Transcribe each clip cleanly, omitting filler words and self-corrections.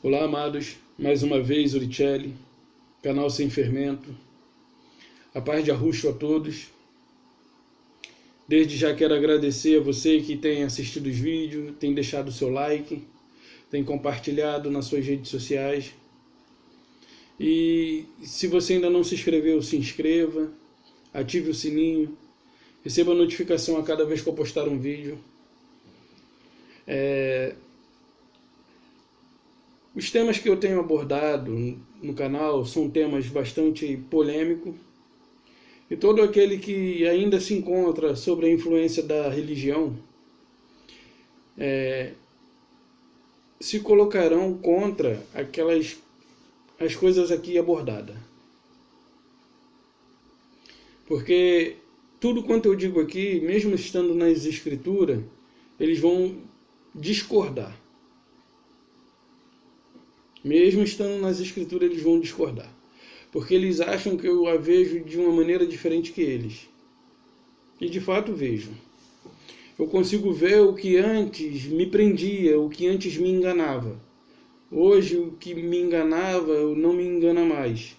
Olá, amados, mais uma vez Uricelli, canal Sem Fermento. A paz de Arruxo a todos. Desde já quero agradecer a você que tem assistido os vídeos, tem deixado o seu like, tem compartilhado nas suas redes sociais. E se você ainda não se inscreveu, se inscreva, ative o sininho, receba a notificação a cada vez que eu postar um vídeo. Os temas que eu tenho abordado no canal são temas bastante polêmicos, e todo aquele que ainda se encontra sob a influência da religião se colocarão contra as coisas aqui abordadas. Porque tudo quanto eu digo aqui, mesmo estando nas escrituras, eles vão discordar. Mesmo estando nas escrituras, eles vão discordar. Porque eles acham que eu a vejo de uma maneira diferente que eles. E de fato vejo. Eu consigo ver o que antes me prendia, o que antes me enganava. Hoje o que me enganava não me engana mais.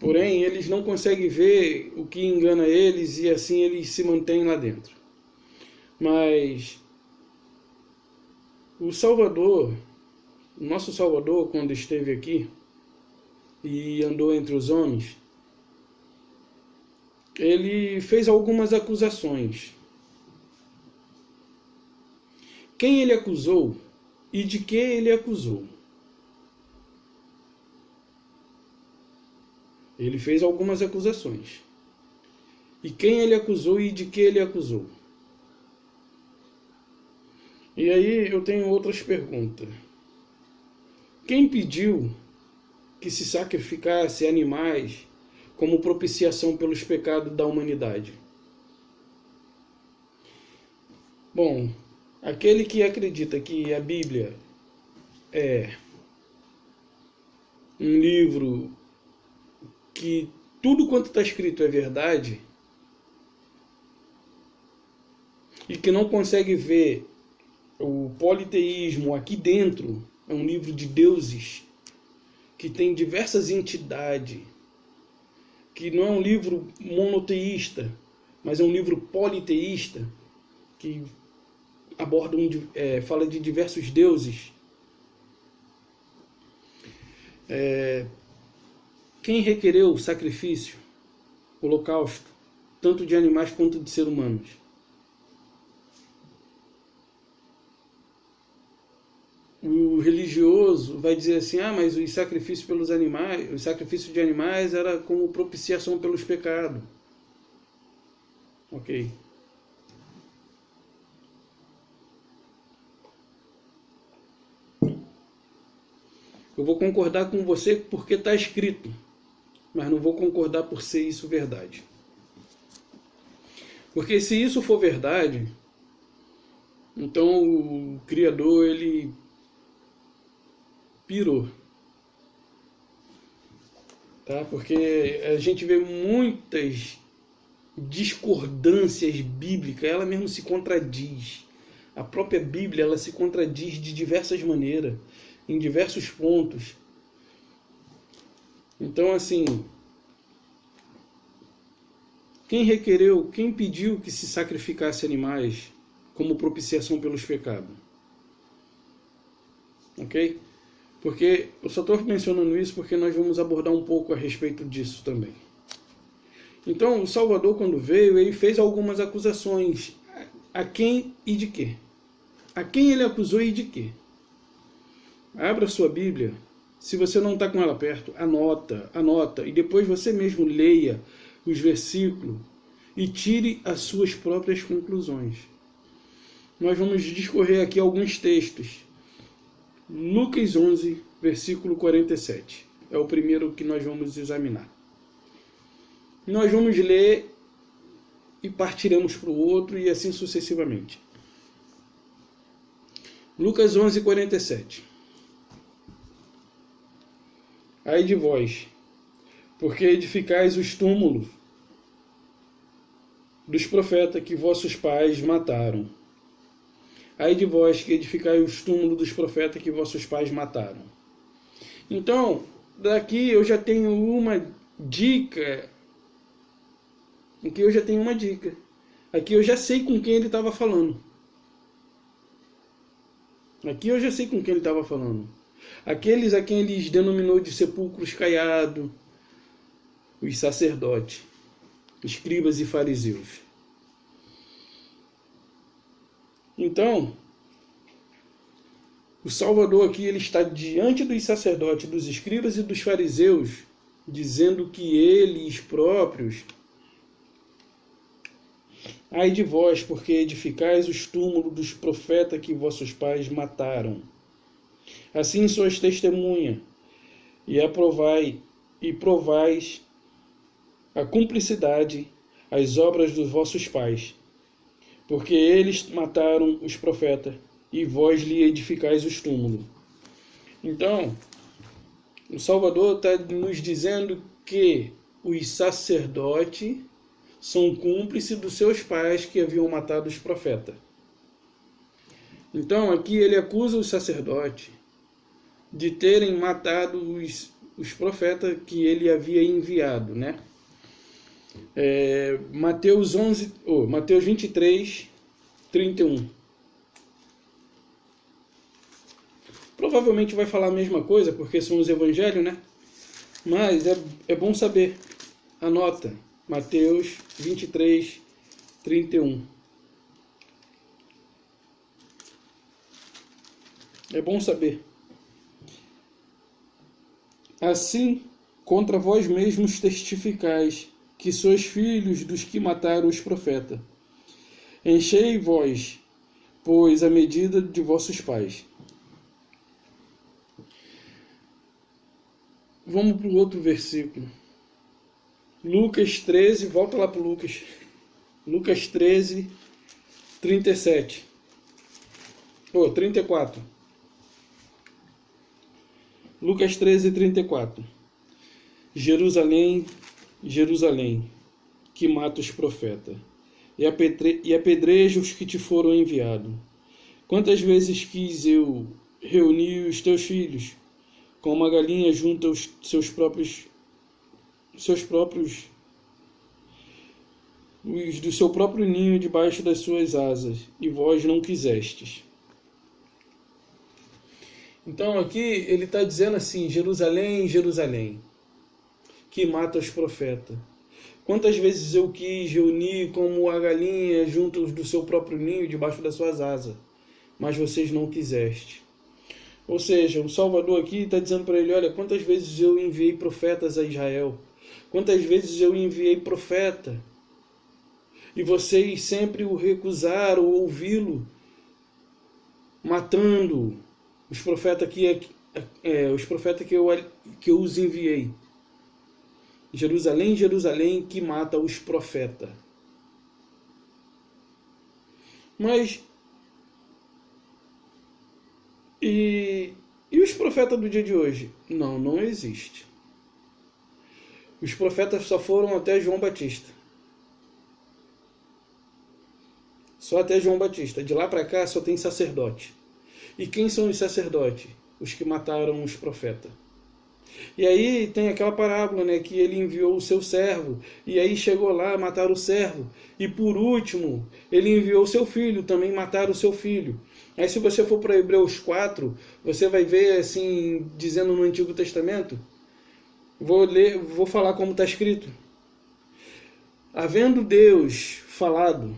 Porém, eles não conseguem ver o que engana eles e assim eles se mantêm lá dentro. Mas o Salvador, o nosso Salvador, quando esteve aqui e andou entre os homens, ele fez algumas acusações. Quem ele acusou e de que ele acusou? Ele fez algumas acusações. E quem ele acusou e de que ele acusou? E aí eu tenho outras perguntas. Quem pediu que se sacrificasse animais como propiciação pelos pecados da humanidade? Bom, aquele que acredita que a Bíblia é um livro que tudo quanto está escrito é verdade e que não consegue ver o politeísmo aqui dentro, é um livro de deuses que tem diversas entidades, que não é um livro monoteísta, mas é um livro politeísta que aborda fala de diversos deuses. Quem requereu o sacrifício, holocausto, tanto de animais quanto de seres humanos? O religioso vai dizer assim, mas o sacrifício pelos animais, o sacrifício de animais era como propiciação pelos pecados. Ok. Eu vou concordar com você porque está escrito, mas não vou concordar por ser isso verdade. Porque se isso for verdade, então o Criador, ele pirou. Tá? Porque a gente vê muitas discordâncias bíblicas, ela mesmo se contradiz. A própria Bíblia, ela se contradiz de diversas maneiras, em diversos pontos. Então, assim, quem pediu que se sacrificasse animais como propiciação pelos pecados? Ok? Porque eu só estou mencionando isso porque nós vamos abordar um pouco a respeito disso também. Então, o Salvador, quando veio, ele fez algumas acusações. A quem e de quê? A quem ele acusou e de quê? Abra sua Bíblia. Se você não está com ela perto, anota. E depois você mesmo leia os versículos e tire as suas próprias conclusões. Nós vamos discorrer aqui alguns textos. Lucas 11, versículo 47. É o primeiro que nós vamos examinar. Nós vamos ler e partiremos para o outro e assim sucessivamente. Lucas 11, 47. Ai de vós, porque edificais os túmulos dos profetas que vossos pais mataram. ai de vós que edificai os túmulos dos profetas que vossos pais mataram. Então, daqui eu já tenho uma dica. Aqui eu já tenho uma dica. Aqui eu já sei com quem ele estava falando. Aqui eu já sei com quem ele estava falando. Aqueles a quem ele denominou de sepulcros caiados, os sacerdotes, escribas e fariseus. Então, o Salvador aqui ele está diante dos sacerdotes, dos escribas e dos fariseus, dizendo que eles próprios, ai de vós, porque edificais os túmulos dos profetas que vossos pais mataram. Assim sois testemunha, e provais a cumplicidade, as obras dos vossos pais, porque eles mataram os profetas, e vós lhe edificais os túmulos. Então, o Salvador está nos dizendo que os sacerdotes são cúmplices dos seus pais que haviam matado os profetas. Então, aqui ele acusa os sacerdotes de terem matado os profetas que ele havia enviado, né? Mateus 23, 31. Provavelmente vai falar a mesma coisa, porque são os evangelhos, né? Mas é bom saber. Anota. Mateus 23, 31. É bom saber. Assim, contra vós mesmos testificais que sois filhos dos que mataram os profetas. Enchei vós, pois, a medida de vossos pais. Vamos para o outro versículo. Lucas 13, volta lá para o Lucas. Lucas 13, 37. 34. Lucas 13, 34. Jerusalém, Jerusalém, que mata os profetas, e apedreja os que te foram enviados. Quantas vezes quis eu reunir os teus filhos, como uma galinha junta os seus próprios os do seu próprio ninho debaixo das suas asas, e vós não quisestes. Então aqui ele está dizendo assim, Jerusalém, Jerusalém, que mata os profetas. Quantas vezes eu quis reunir como a galinha junto do seu próprio ninho debaixo das suas asas, mas vocês não quisestes. Ou seja, o Salvador aqui está dizendo para ele, olha, quantas vezes eu enviei profetas a Israel, quantas vezes eu enviei profeta, e vocês sempre o recusaram ouvi-lo, matando os profetas que eu os enviei. Jerusalém, Jerusalém, que mata os profetas. Mas e os profetas do dia de hoje? Não existe. Os profetas só foram até João Batista. Só até João Batista. De lá para cá só tem sacerdote. E quem são os sacerdotes? Os que mataram os profetas. E aí tem aquela parábola, né, que ele enviou o seu servo, e aí chegou lá, mataram o servo, e por último, ele enviou o seu filho, também mataram o seu filho. Aí se você for para Hebreus 4, você vai ver assim, dizendo no Antigo Testamento, vou falar como está escrito. Havendo Deus falado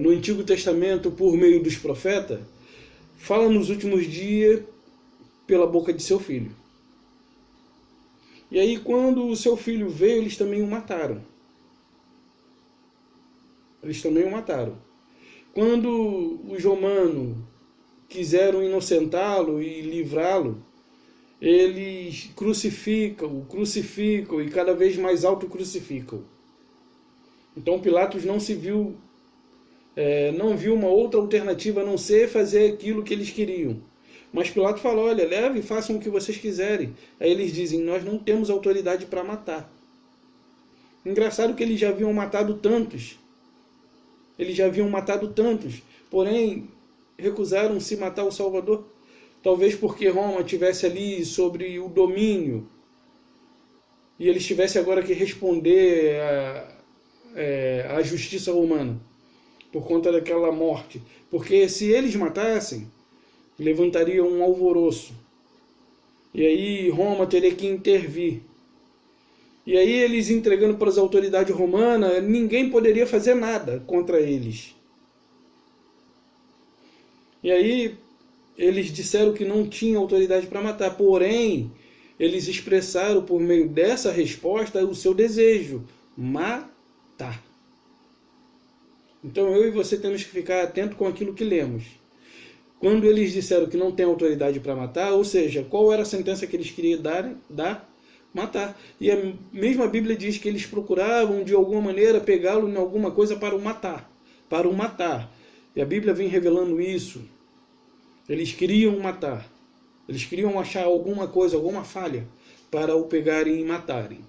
no Antigo Testamento por meio dos profetas, fala nos últimos dias pela boca de seu filho. E aí quando o seu filho veio, eles também o mataram. Quando os romanos quiseram inocentá-lo e livrá-lo, eles crucificam e cada vez mais alto crucificam. Então Pilatos não viu uma outra alternativa a não ser fazer aquilo que eles queriam. Mas Pilatos falou, olha, leve e façam o que vocês quiserem. Aí eles dizem, nós não temos autoridade para matar. Engraçado que eles já haviam matado tantos. porém recusaram-se matar o Salvador. Talvez porque Roma tivesse ali sobre o domínio e eles tivessem agora que responder à justiça romana por conta daquela morte. Porque se eles matassem, levantaria um alvoroço. E aí Roma teria que intervir. E aí eles entregando para as autoridades romanas, ninguém poderia fazer nada contra eles. E aí eles disseram que não tinham autoridade para matar, porém eles expressaram por meio dessa resposta o seu desejo, matar. Então eu e você temos que ficar atento com aquilo que lemos. Quando eles disseram que não tem autoridade para matar, ou seja, qual era a sentença que eles queriam dar? Matar. E a mesma Bíblia diz que eles procuravam de alguma maneira pegá-lo em alguma coisa para o matar. Para o matar. E a Bíblia vem revelando isso. Eles queriam matar. Eles queriam achar alguma coisa, alguma falha para o pegarem e matarem.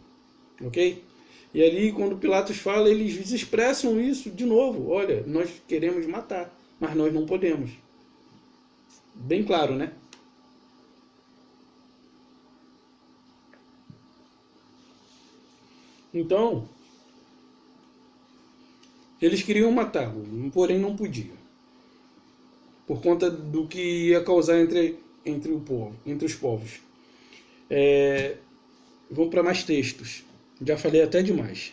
Ok? E ali, quando Pilatos fala, eles expressam isso de novo. Olha, nós queremos matar, mas nós não podemos. Bem claro, né? Então, eles queriam matá-lo, porém não podiam. Por conta do que ia causar entre os povos. Vamos para mais textos. Já falei até demais.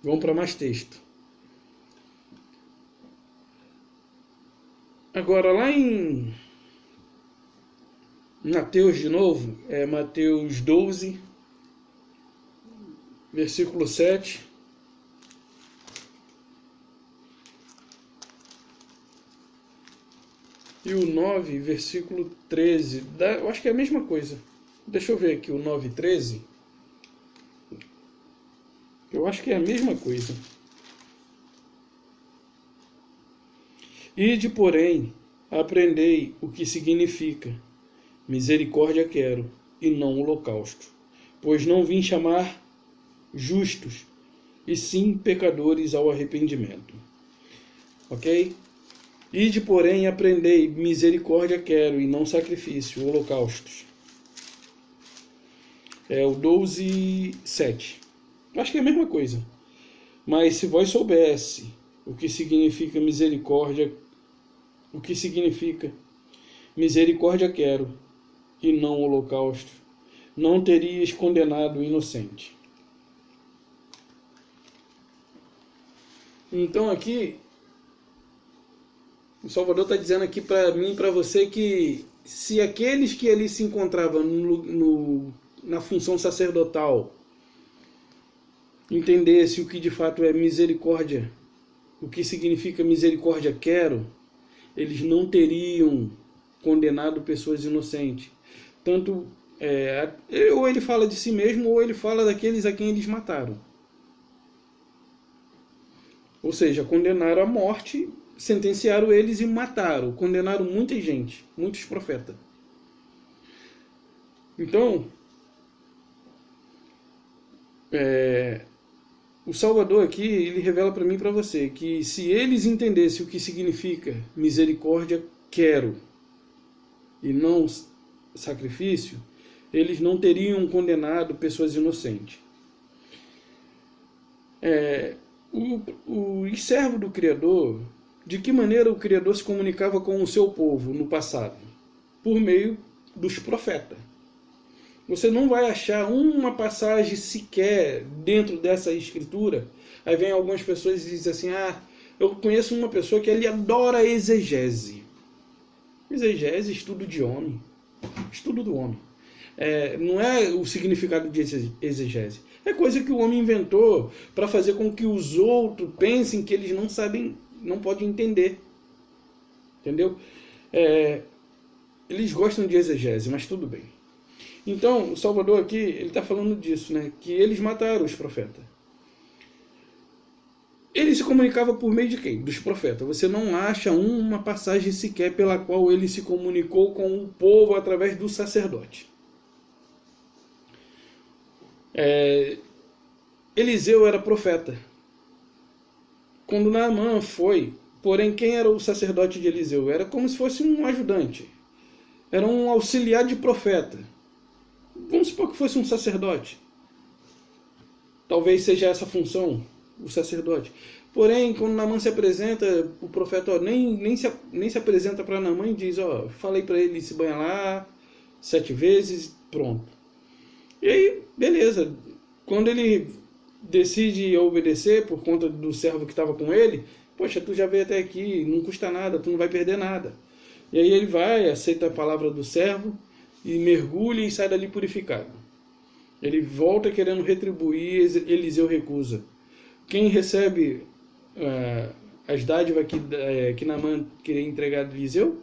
Vamos para mais texto. Agora, lá em Mateus de novo, Mateus 12, versículo 7. E o 9, versículo 13. Eu acho que é a mesma coisa. Deixa eu ver aqui o 9 e 13. Eu acho que é a mesma coisa. Ide, porém, aprendei o que significa misericórdia quero, e não holocausto. Pois não vim chamar justos, e sim pecadores ao arrependimento. Ok? Ide, porém, aprendei misericórdia quero, e não sacrifício, holocaustos. É o 12, 7. Acho que é a mesma coisa. Mas se vós soubesse o que significa misericórdia quero e não holocausto, não terias condenado o inocente. Então aqui, o Salvador está dizendo aqui para mim e para você que se aqueles que ali se encontravam na função sacerdotal entendesse o que de fato é misericórdia, o que significa misericórdia quero, eles não teriam condenado pessoas inocentes. Tanto, ou ele fala de si mesmo, ou ele fala daqueles a quem eles mataram. Ou seja, condenaram à morte, sentenciaram eles e mataram. Condenaram muita gente, muitos profetas. Então, o Salvador aqui, ele revela para mim e para você que se eles entendessem o que significa misericórdia, quero, e não sacrifício, eles não teriam condenado pessoas inocentes. O servo do Criador, de que maneira o Criador se comunicava com o seu povo no passado? Por meio dos profetas. Você não vai achar uma passagem sequer dentro dessa escritura. Aí vem algumas pessoas e dizem assim, eu conheço uma pessoa que ele adora exegese. Exegese, estudo de homem. Estudo do homem. Não é o significado de exegese. É coisa que o homem inventou para fazer com que os outros pensem que eles não sabem, não podem entender. Entendeu? Eles gostam de exegese, mas tudo bem. Então, o Salvador aqui, ele está falando disso, né? Que eles mataram os profetas. Ele se comunicava por meio de quem? Dos profetas. Você não acha uma passagem sequer pela qual ele se comunicou com o povo através do sacerdote. Eliseu era profeta. Quando Naamã foi Porém, quem era o sacerdote de Eliseu? Era como se fosse um ajudante. Era um auxiliar de profeta. Vamos supor que fosse um sacerdote. Talvez seja essa a função, o sacerdote. Porém, quando Naamã se apresenta, o profeta nem se apresenta para Naamã e diz, falei para ele se banhar lá 7 vezes, pronto. E aí, beleza. Quando ele decide obedecer por conta do servo que estava com ele, poxa, tu já veio até aqui, não custa nada, tu não vai perder nada. E aí ele vai, aceita a palavra do servo e mergulha e sai dali purificado. Ele volta querendo retribuir, Eliseu recusa. Quem recebe as dádivas que Naamã queria entregar a Eliseu?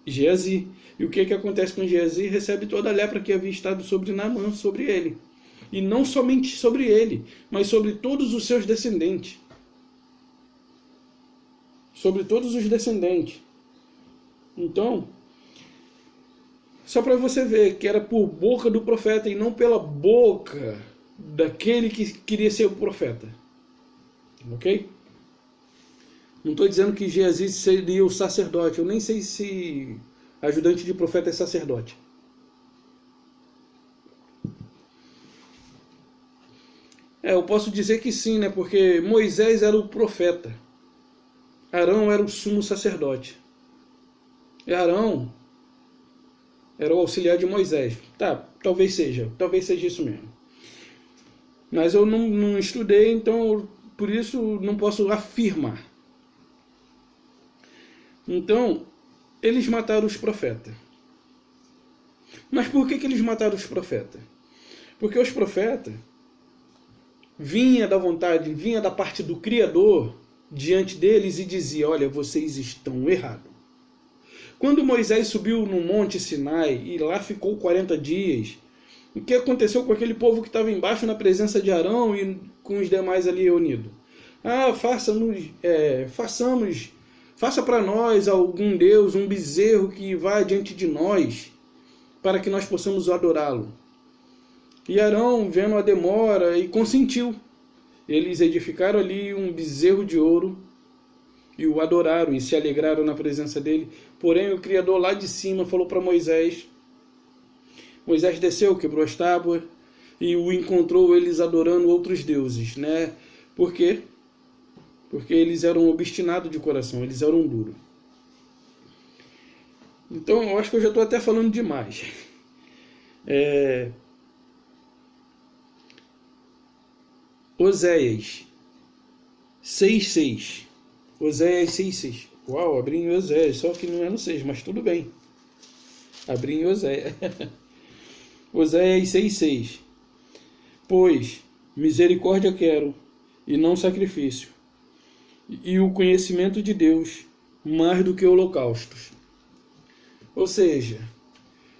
Geazi. E o que acontece com Geazi? Recebe toda a lepra que havia estado sobre Naamã, sobre ele. E não somente sobre ele, mas sobre todos os seus descendentes. Sobre todos os descendentes. Então, só para você ver que era por boca do profeta e não pela boca daquele que queria ser o profeta. Ok? Não estou dizendo que Geazi seria o sacerdote. Eu nem sei se ajudante de profeta é sacerdote. Eu posso dizer que sim, né? Porque Moisés era o profeta. Arão era o sumo sacerdote. E Arão era o auxiliar de Moisés. Tá, talvez seja isso mesmo. Mas eu não estudei, então por isso não posso afirmar. Então, eles mataram os profetas. Mas por que eles mataram os profetas? Porque os profetas vinha da parte do Criador diante deles e dizia, olha, vocês estão errados. Quando Moisés subiu no Monte Sinai e lá ficou 40 dias, o que aconteceu com aquele povo que estava embaixo na presença de Arão e com os demais ali reunidos? Faça para nós algum Deus, um bezerro que vá diante de nós, para que nós possamos adorá-lo. E Arão, vendo a demora, e consentiu. Eles edificaram ali um bezerro de ouro e o adoraram e se alegraram na presença dele. Porém, o Criador lá de cima falou para Moisés. Moisés desceu, quebrou as tábuas e o encontrou eles adorando outros deuses, né? Por quê? Porque eles eram obstinados de coração, eles eram duros. Então, eu acho que eu já estou até falando demais. Oséias 6:6. Oséias 6:6. Uau, abri em Oséias, só que não é no 6, mas tudo bem. Abri em Oséias. Oséias 6:6. Pois misericórdia quero, e não sacrifício, e o conhecimento de Deus, mais do que holocaustos. Ou seja,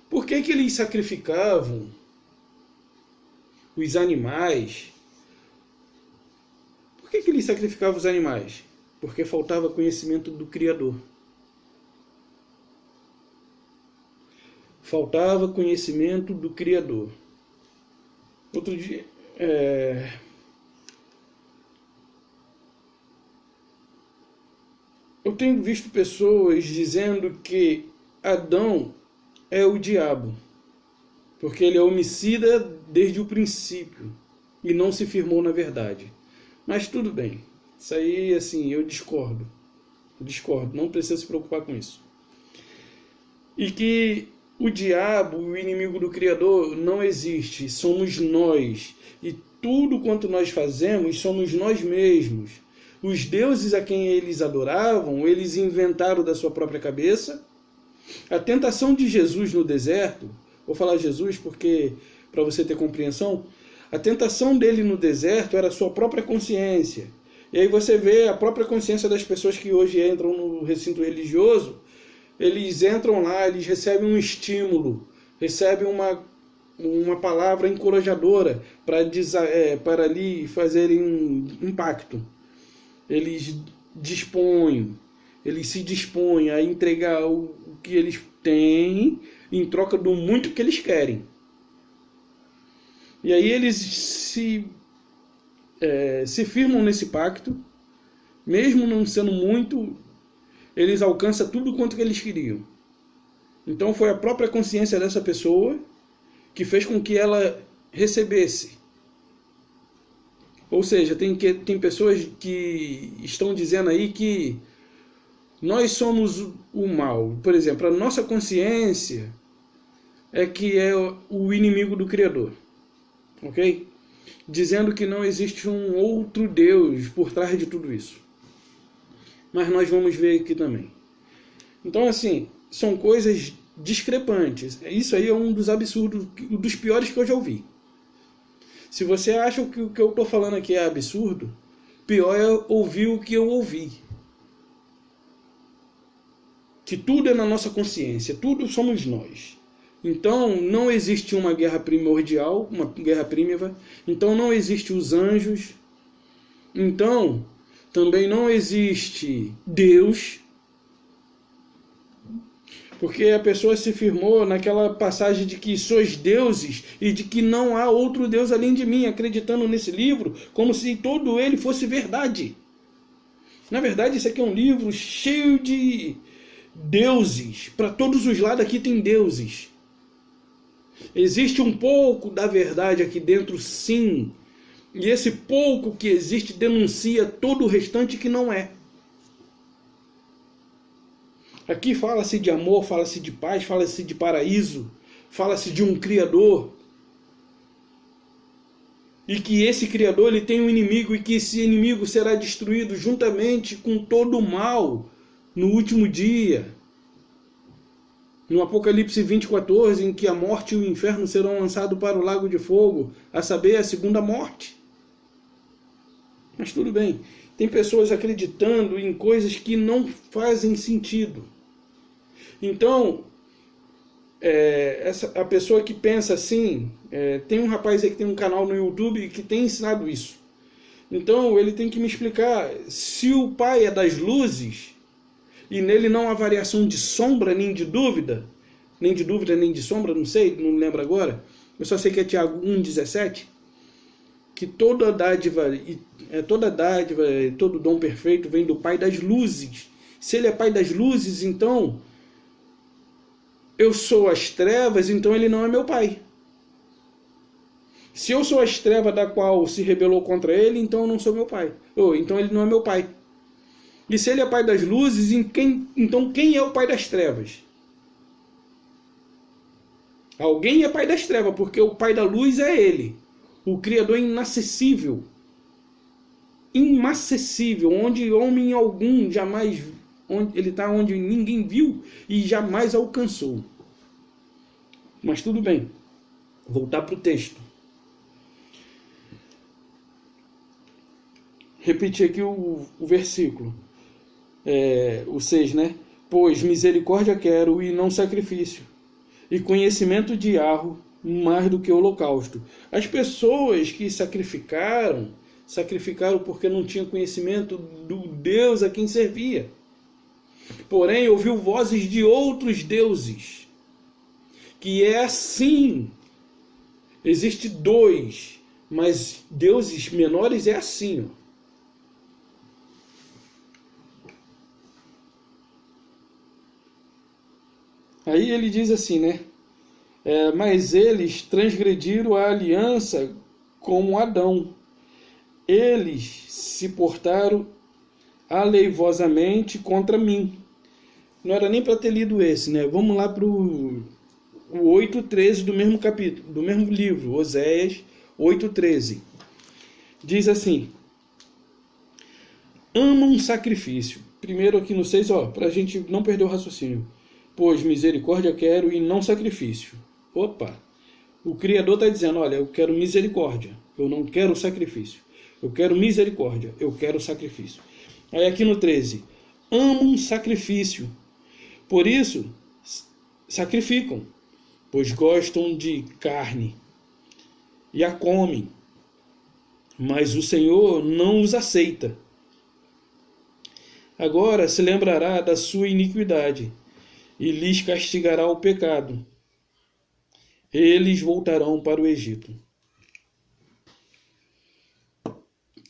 por que eles sacrificavam os animais? Por que eles sacrificavam os animais? Porque faltava conhecimento do Criador. Faltava conhecimento do Criador. Outro dia, eu tenho visto pessoas dizendo que Adão é o diabo, porque ele é homicida desde o princípio e não se firmou na verdade. Mas tudo bem, isso aí, assim, eu discordo, não precisa se preocupar com isso. E que o diabo, o inimigo do Criador, não existe, somos nós, e tudo quanto nós fazemos somos nós mesmos. Os deuses a quem eles adoravam, eles inventaram da sua própria cabeça. A tentação de Jesus no deserto, vou falar Jesus porque para você ter compreensão, a tentação dele no deserto era a sua própria consciência. E aí você vê a própria consciência das pessoas que hoje entram no recinto religioso, eles entram lá, eles recebem um estímulo, recebem uma palavra encorajadora para ali fazerem um impacto. Eles se dispõem a entregar o que eles têm em troca do muito que eles querem. E aí eles se firmam nesse pacto mesmo não sendo muito, eles alcançam tudo quanto que eles queriam. Então foi a própria consciência dessa pessoa que fez com que ela recebesse. Ou seja, tem pessoas que estão dizendo aí que nós somos o mal. Por exemplo, a nossa consciência é que é o inimigo do Criador. Ok? Dizendo que não existe um outro Deus por trás de tudo isso. Mas nós vamos ver aqui também. Então, assim, são coisas discrepantes. Isso aí é um dos absurdos, um dos piores que eu já ouvi. Se você acha que o que eu estou falando aqui é absurdo, pior é ouvir o que eu ouvi. Que tudo é na nossa consciência, tudo somos nós. Então não existe uma guerra primordial, uma guerra primitiva. Então não existe os anjos. Então também não existe Deus. Porque a pessoa se firmou naquela passagem de que sois deuses e de que não há outro Deus além de mim, acreditando nesse livro como se todo ele fosse verdade. Na verdade, isso aqui é um livro cheio de deuses. Para todos os lados aqui tem deuses. Existe um pouco da verdade aqui dentro, sim. E esse pouco que existe denuncia todo o restante que não é. Aqui fala-se de amor, fala-se de paz, fala-se de paraíso, fala-se de um Criador. E que esse Criador ele tem um inimigo e que esse inimigo será destruído juntamente com todo o mal no último dia. No Apocalipse 20:14, em que a morte e o inferno serão lançados para o lago de fogo, a saber, a segunda morte. Mas tudo bem, tem pessoas acreditando em coisas que não fazem sentido. Então, a pessoa que pensa assim, tem um rapaz aí que tem um canal no YouTube que tem ensinado isso. Então ele tem que me explicar se o Pai é das luzes e nele não há variação de sombra nem de dúvida nem de sombra, não sei, não lembro agora. Eu só sei que é Tiago 1,17, que toda dádiva, todo dom perfeito vem do Pai das luzes. Se ele é Pai das luzes, então eu sou as trevas, então ele não é meu pai. Se eu sou as trevas da qual se rebelou contra ele, então eu não sou meu pai. Então ele não é meu pai. E se ele é pai das luzes, então quem é o pai das trevas? Alguém é pai das trevas, porque o pai da luz é ele. O Criador inacessível. Inacessível, onde homem algum jamais... Ele está onde ninguém viu e jamais alcançou. Mas tudo bem. Voltar para o texto. Repetir aqui o versículo. O 6, né? Pois misericórdia quero e não sacrifício. E conhecimento de arro mais do que holocausto. As pessoas que sacrificaram porque não tinham conhecimento do Deus a quem servia. Porém, ouviu vozes de outros deuses, que é assim. Existe dois, mas deuses menores é assim. Aí ele diz assim, né? Mas eles transgrediram a aliança como Adão. Eles se portaram aleivosamente contra mim. Não era nem para ter lido esse, né? Vamos lá para o 8:13 do mesmo capítulo, do mesmo livro, Oséias 8:13. Diz assim: amam sacrifício. Primeiro aqui no 6, para a gente não perder o raciocínio. Pois misericórdia quero e não sacrifício. Opa! O Criador está dizendo, olha, eu quero misericórdia, eu não quero sacrifício. Eu quero misericórdia, eu quero sacrifício. Aí aqui no 13, amam sacrifício. Por isso, sacrificam, pois gostam de carne e a comem. Mas o Senhor não os aceita. Agora se lembrará da sua iniquidade e lhes castigará o pecado. Eles voltarão para o Egito.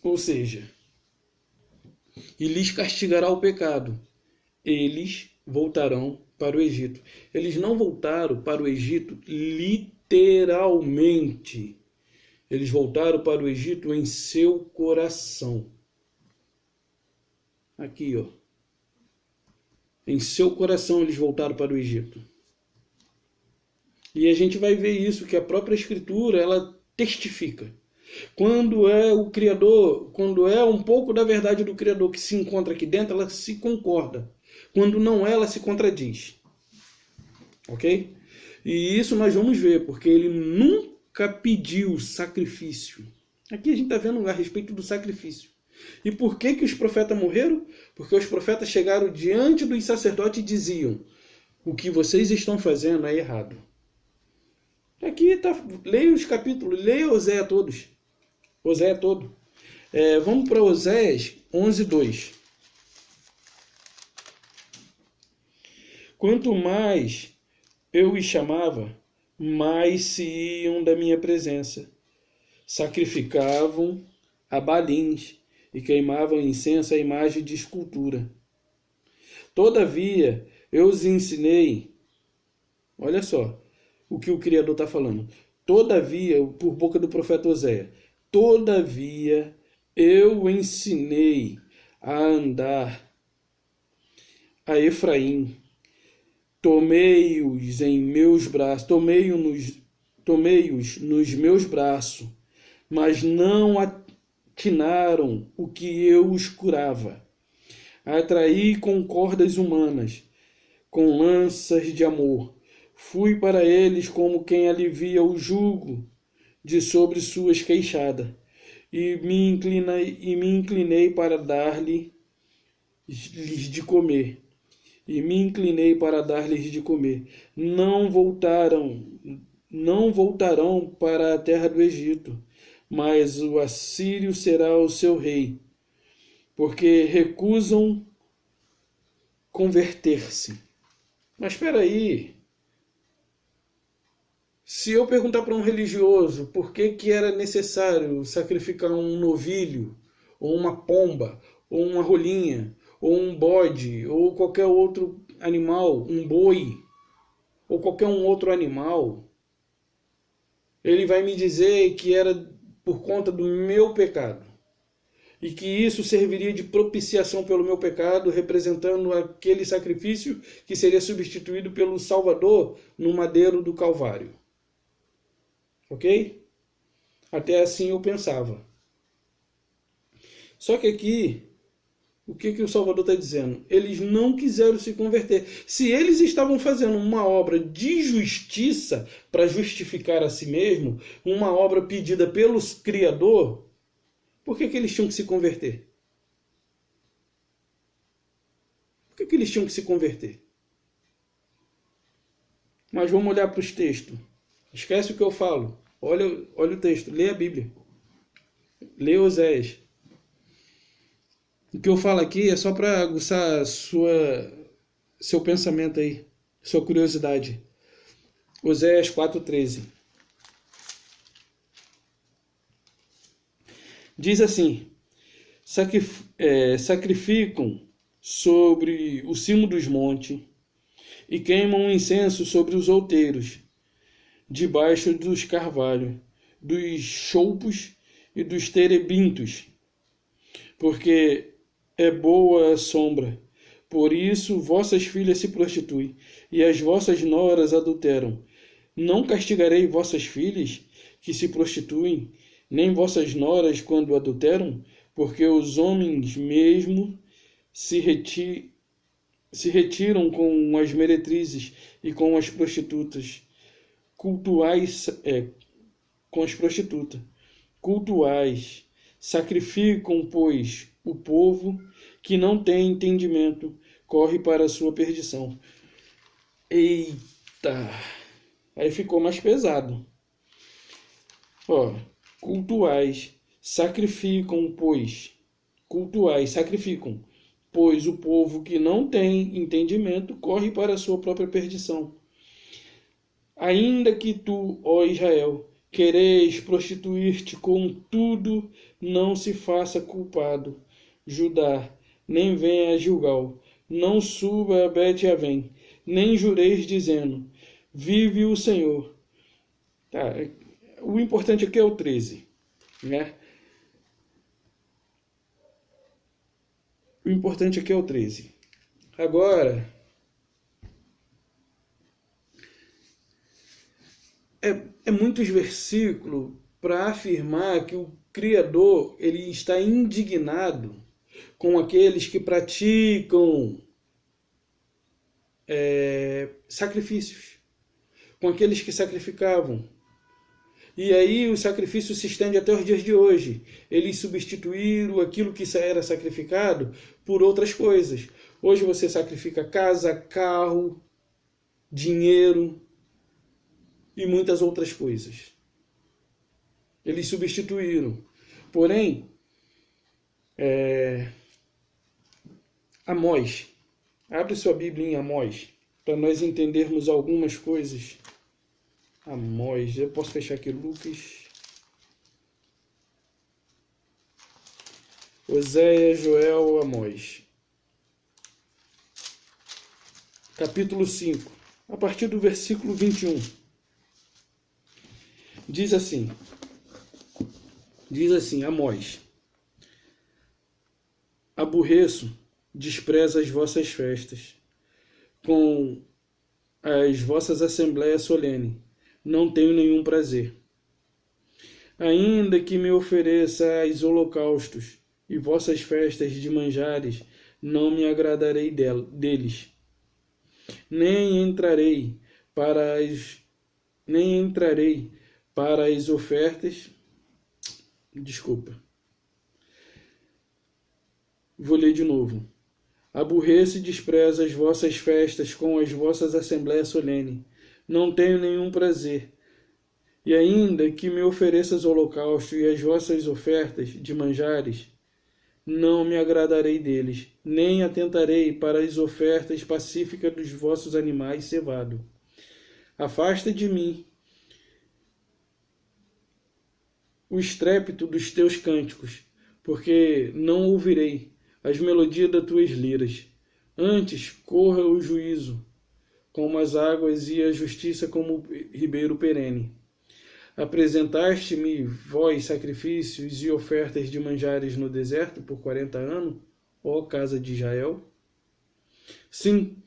Ou seja, e lhes castigará o pecado. Eles voltarão para o Egito. Eles não voltaram para o Egito literalmente. Eles voltaram para o Egito em seu coração. Aqui, ó. Em seu coração eles voltaram para o Egito. E a gente vai ver isso, que a própria Escritura, ela testifica. Quando é o Criador, quando é um pouco da verdade do Criador que se encontra aqui dentro, ela se concorda. Quando não é, ela se contradiz. Ok? E isso nós vamos ver, porque ele nunca pediu sacrifício. Aqui a gente está vendo a respeito do sacrifício. E por que os profetas morreram? Porque os profetas chegaram diante dos sacerdotes e diziam: o que vocês estão fazendo é errado. Aqui está, leia os capítulos, leia Oséia todos. Oséia todo. Vamos para Oséias 11:2. Quanto mais eu os chamava, mais se iam da minha presença. Sacrificavam a Baalins e queimavam incenso à imagem de escultura. Todavia, eu os ensinei. Olha só o que o Criador está falando. Todavia, por boca do profeta Oséia. Todavia, eu ensinei a andar a Efraim. Tomei-os em meus braços, tomei-os nos meus braços, mas não atinaram o que eu os curava. Atraí com cordas humanas, com lanças de amor. Fui para eles como quem alivia o jugo de sobre suas queixadas, e me inclinei para dar-lhes de comer. E me inclinei para dar-lhes de comer. Não voltarão para a terra do Egito, mas o assírio será o seu rei, porque recusam converter-se. Mas espera aí. Se eu perguntar para um religioso por que era necessário sacrificar um novilho, ou uma pomba, ou uma rolinha, ou um bode, ou qualquer outro animal, um boi, ou qualquer um outro animal, ele vai me dizer que era por conta do meu pecado. E que isso serviria de propiciação pelo meu pecado, representando aquele sacrifício que seria substituído pelo Salvador no madeiro do Calvário. Ok? Até assim eu pensava. Só que aqui, o que o Salvador está dizendo? Eles não quiseram se converter. Se eles estavam fazendo uma obra de justiça para justificar a si mesmo, uma obra pedida pelo Criador, por que eles tinham que se converter? Por que eles tinham que se converter? Mas vamos olhar para os textos. Esquece o que eu falo. Olha o texto. Lê a Bíblia. Lê Oséias. O que eu falo aqui é só para aguçar seu pensamento aí, sua curiosidade. Oséias 4:13. Diz assim: sacrificam sobre o cimo dos montes e queimam incenso sobre os outeiros, debaixo dos carvalhos, dos choupos e dos terebintos, porque é boa a sombra. Por isso vossas filhas se prostituem, e as vossas noras adulteram. Não castigarei vossas filhas que se prostituem, nem vossas noras quando adulteram, porque os homens mesmo se retiram com as meretrizes e com as prostitutas. Cultuais, sacrificam, pois, o povo que não tem entendimento, corre para a sua perdição. Eita! Aí ficou mais pesado. Cultuais, sacrificam, pois o povo que não tem entendimento, corre para a sua própria perdição. Ainda que tu, ó Israel, quereis prostituir-te, contudo, não se faça culpado. Judá, nem venha a Gilgal, não suba a Bet-Avém, nem jureis dizendo, vive o Senhor. Tá, o importante aqui é o 13, né? O importante aqui é o 13. Agora, é muitos versículos para afirmar que o Criador ele está indignado com aqueles que praticam sacrifícios, com aqueles que sacrificavam. E aí o sacrifício se estende até os dias de hoje. Eles substituíram aquilo que era sacrificado por outras coisas. Hoje você sacrifica casa, carro, dinheiro e muitas outras coisas. Eles substituíram. Porém, Amós, abre sua Bíblia em Amós, para nós entendermos algumas coisas. Amós, eu posso fechar aqui Lucas, Oséias, Joel, Amós. Capítulo 5, a partir do versículo 21. Diz assim, Amós: aborreço, desprezo as vossas festas, com as vossas assembleias solenes, não tenho nenhum prazer. Ainda que me ofereçais holocaustos e vossas festas de manjares, não me agradarei deles. Nem entrarei para as ofertas. Vou ler de novo. Aborreço e desprezo as vossas festas com as vossas assembleias solenes. Não tenho nenhum prazer. E ainda que me ofereças holocausto e as vossas ofertas de manjares, não me agradarei deles, nem atentarei para as ofertas pacíficas dos vossos animais cevados. Afasta de mim o estrépito dos teus cânticos, porque não ouvirei as melodias das tuas liras. Antes corra o juízo como as águas e a justiça como o ribeiro perene. Apresentaste-me vós sacrifícios e ofertas de manjares no deserto por 40 anos, ó casa de Israel? Sim,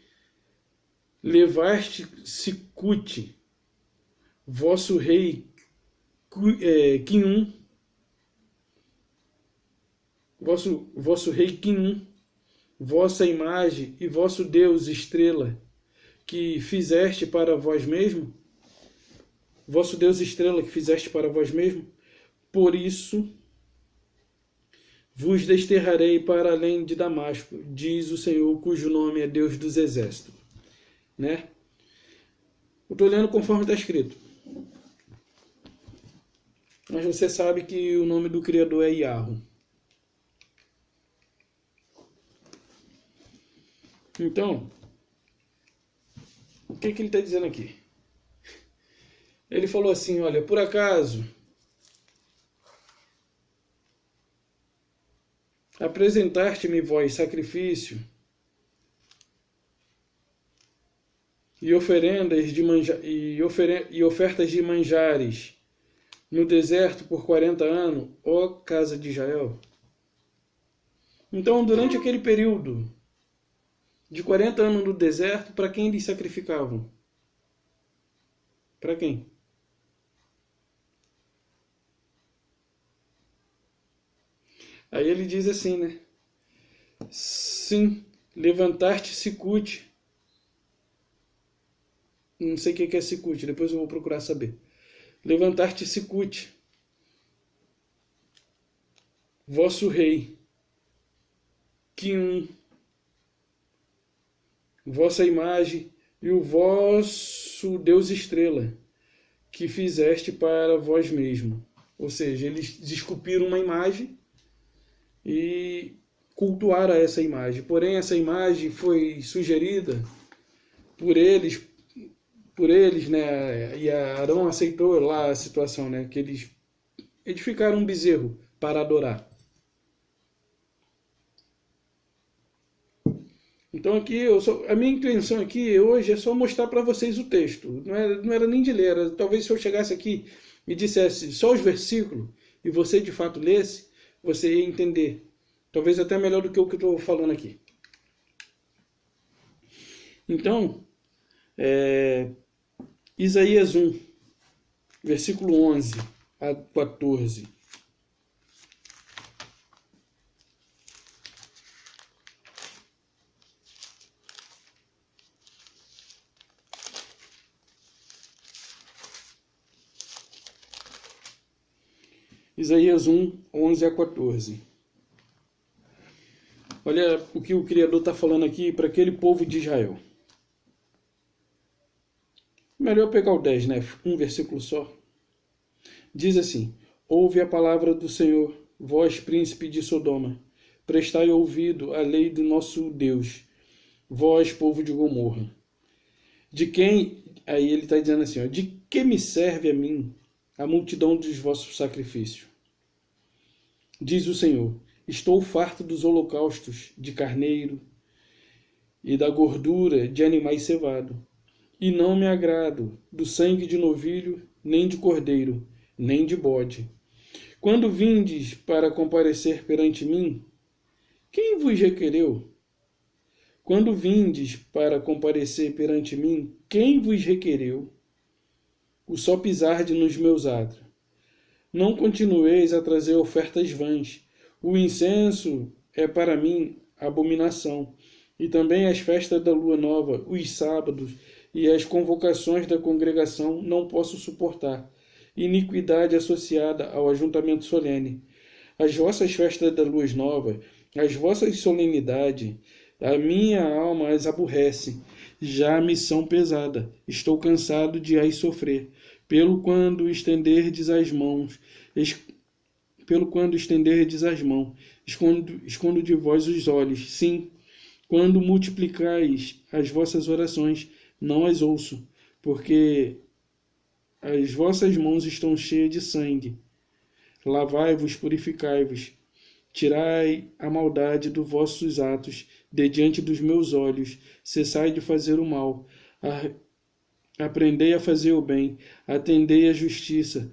levaste Sicute, vosso rei Quinum, vosso rei Quinum, vossa imagem e vosso Deus estrela, que fizeste para vós mesmo, vosso Deus estrela que fizeste para vós mesmo, por isso vos desterrarei para além de Damasco, diz o Senhor, cujo nome é Deus dos Exércitos. Né? Eu estou lendo conforme está escrito. Mas você sabe que o nome do Criador é Yahweh. Então, o que ele está dizendo aqui? Ele falou assim, olha, por acaso apresentaste-me vós sacrifício e ofertas de manjares no deserto por 40 anos, ó casa de Israel? Então, durante aquele período de 40 anos no deserto, para quem eles sacrificavam? Para quem? Aí ele diz assim, né? Sim, levantar-te Sicute. Não sei o que é Sicute, depois eu vou procurar saber. Levantar-te Sicute, vosso rei, Quinum, vossa imagem e o vosso Deus estrela, que fizeste para vós mesmo. Ou seja, eles esculpiram uma imagem e cultuaram essa imagem. Porém, essa imagem foi sugerida por eles, né? E Arão aceitou lá a situação, né? Que eles edificaram um bezerro para adorar. Então aqui, a minha intenção aqui hoje é só mostrar para vocês o texto. Não era nem de ler. Talvez se eu chegasse aqui e dissesse só os versículos, e você de fato lesse, você ia entender. Talvez até melhor do que o que eu estou falando aqui. Então, Isaías 1, versículo 11 a 14. Isaías 1, 11 a 14. Olha o que o Criador está falando aqui para aquele povo de Israel. Melhor pegar o 10, né? Um versículo só. Diz assim: ouve a palavra do Senhor, vós, príncipe de Sodoma. Prestai ouvido à lei do nosso Deus, vós, povo de Gomorra. De quem... Aí ele está dizendo assim, ó, de que me serve a mim a multidão dos vossos sacrifícios? Diz o Senhor: estou farto dos holocaustos de carneiro e da gordura de animais cevados, e não me agrado do sangue de novilho, nem de cordeiro, nem de bode. Quando vindes para comparecer perante mim, quem vos requereu? Quando vindes para comparecer perante mim, quem vos requereu? O só pisarde nos meus átrios. Não continueis a trazer ofertas vãs. O incenso é para mim abominação. E também as festas da lua nova, os sábados e as convocações da congregação não posso suportar. Iniquidade associada ao ajuntamento solene. As vossas festas da lua nova, as vossas solenidades, a minha alma as aborrece. Já me são pesada. Estou cansado de as sofrer. Pelo quando estenderdes as mãos, escondo de vós os olhos. Sim, quando multiplicais as vossas orações, não as ouço, porque as vossas mãos estão cheias de sangue. Lavai-vos, purificai-vos, tirai a maldade dos vossos atos de diante dos meus olhos, cessai de fazer o mal. Aprendei a fazer o bem, atendei a justiça,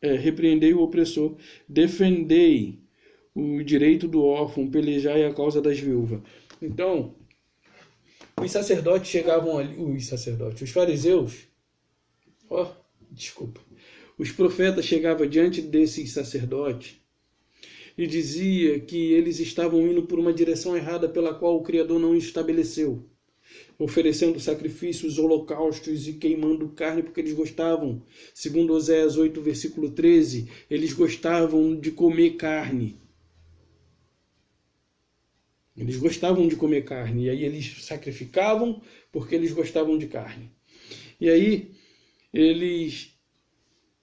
repreendei o opressor, defendei o direito do órfão, pelejai a causa das viúvas. Então, os sacerdotes chegavam ali, os fariseus, os profetas chegavam diante desses sacerdotes e dizia que eles estavam indo por uma direção errada pela qual o Criador não estabeleceu, oferecendo sacrifícios, holocaustos e queimando carne porque eles gostavam. Segundo Oséias 8, versículo 13, eles gostavam de comer carne. Eles gostavam de comer carne, e aí eles sacrificavam porque eles gostavam de carne. E aí,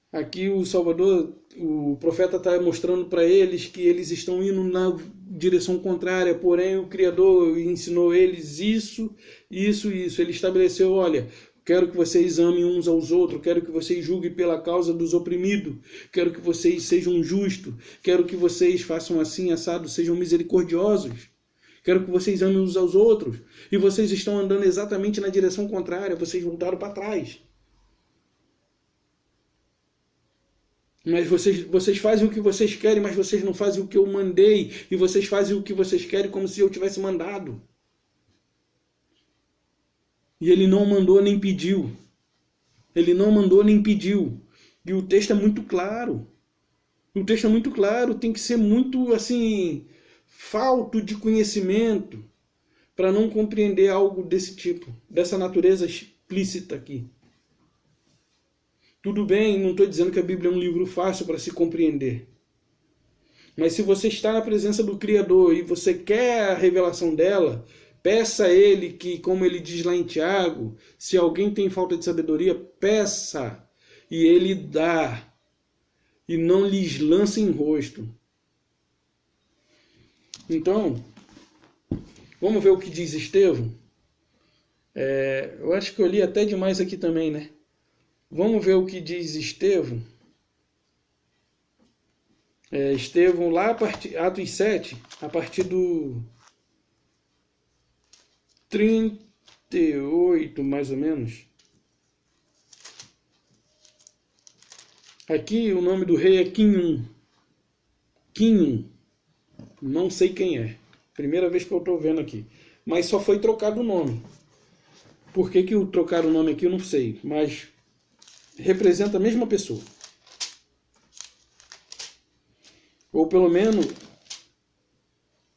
aqui o profeta está mostrando para eles que eles estão indo na direção contrária, porém o Criador ensinou eles isso. Ele estabeleceu, olha, quero que vocês amem uns aos outros, quero que vocês julguem pela causa dos oprimidos, quero que vocês sejam justos, quero que vocês façam assim, assado, sejam misericordiosos. Quero que vocês amem uns aos outros. E vocês estão andando exatamente na direção contrária. Vocês voltaram para trás. Mas vocês fazem o que vocês querem, mas vocês não fazem o que eu mandei. E vocês fazem o que vocês querem como se eu tivesse mandado. E ele não mandou nem pediu. Ele não mandou nem pediu. E o texto é muito claro. O texto é muito claro. Tem que ser muito, assim, falto de conhecimento para não compreender algo desse tipo, dessa natureza explícita aqui. Tudo bem, não estou dizendo que a Bíblia é um livro fácil para se compreender. Mas se você está na presença do Criador e você quer a revelação dela, peça a Ele que, como ele diz lá em Tiago, se alguém tem falta de sabedoria, peça e Ele dá. E não lhes lança em rosto. Então, vamos ver o que diz Estevão. Eu acho que eu li até demais aqui também, né? Vamos ver o que diz Estevão. Estevão, lá Atos 7, a partir do 38, mais ou menos. Aqui o nome do rei é Quinhum. Quinhum. Não sei quem é. Primeira vez que eu estou vendo aqui. Mas só foi trocado o nome. Por que trocaram o nome aqui eu não sei. Mas representa a mesma pessoa. Ou pelo menos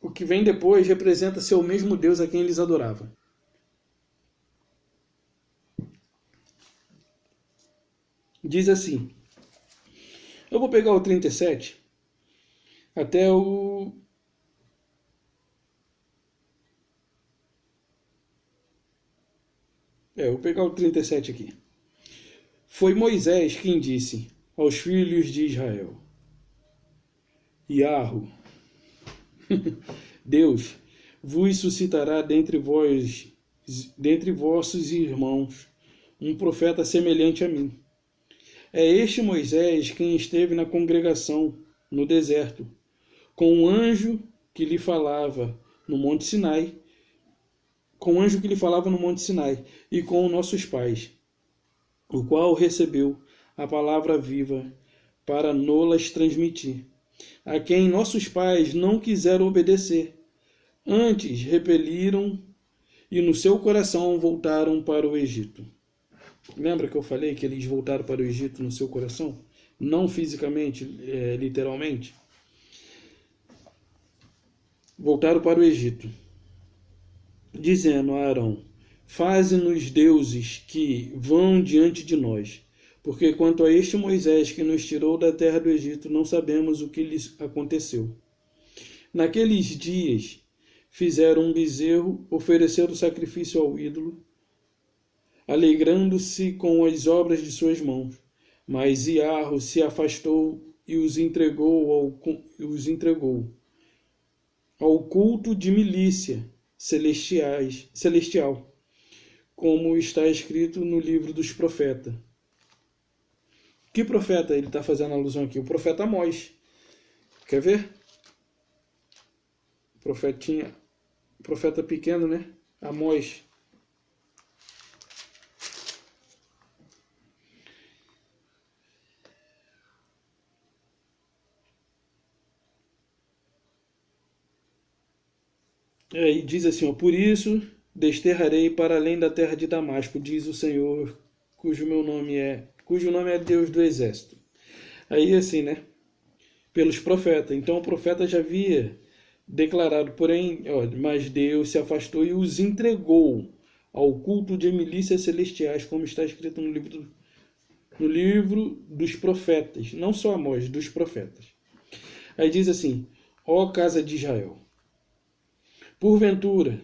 o que vem depois representa ser o mesmo Deus a quem eles adoravam. Diz assim. Eu vou pegar o 37 até o... eu vou pegar o 37 aqui. Foi Moisés quem disse aos filhos de Israel: Iarro, Deus, vos suscitará dentre vossos irmãos, um profeta semelhante a mim. É este Moisés quem esteve na congregação, no deserto, com um anjo que lhe falava no Monte Sinai, e com nossos pais, o qual recebeu a palavra viva para nolas transmitir, a quem nossos pais não quiseram obedecer, antes repeliram e no seu coração voltaram para o Egito. Lembra que eu falei que eles voltaram para o Egito no seu coração? Não fisicamente, literalmente. Voltaram para o Egito, dizendo a Arão: faze-nos deuses que vão diante de nós, porque quanto a este Moisés que nos tirou da terra do Egito, não sabemos o que lhes aconteceu. Naqueles dias fizeram um bezerro, ofereceram sacrifício ao ídolo, alegrando-se com as obras de suas mãos. Mas Iarro se afastou e os entregou ao culto de milícia celestial, como está escrito no livro dos profetas. Que profeta ele está fazendo alusão aqui? O profeta Amós. Quer ver? Profeta pequeno, né? Amós. E diz assim, por isso desterrarei para além da terra de Damasco, diz o Senhor, cujo nome é Deus do exército. Aí assim, né? Pelos profetas. Então o profeta já havia declarado, porém, mas Deus se afastou e os entregou ao culto de milícias celestiais, como está escrito no livro dos profetas, não só Amós, dos profetas. Aí diz assim, ó casa de Israel, porventura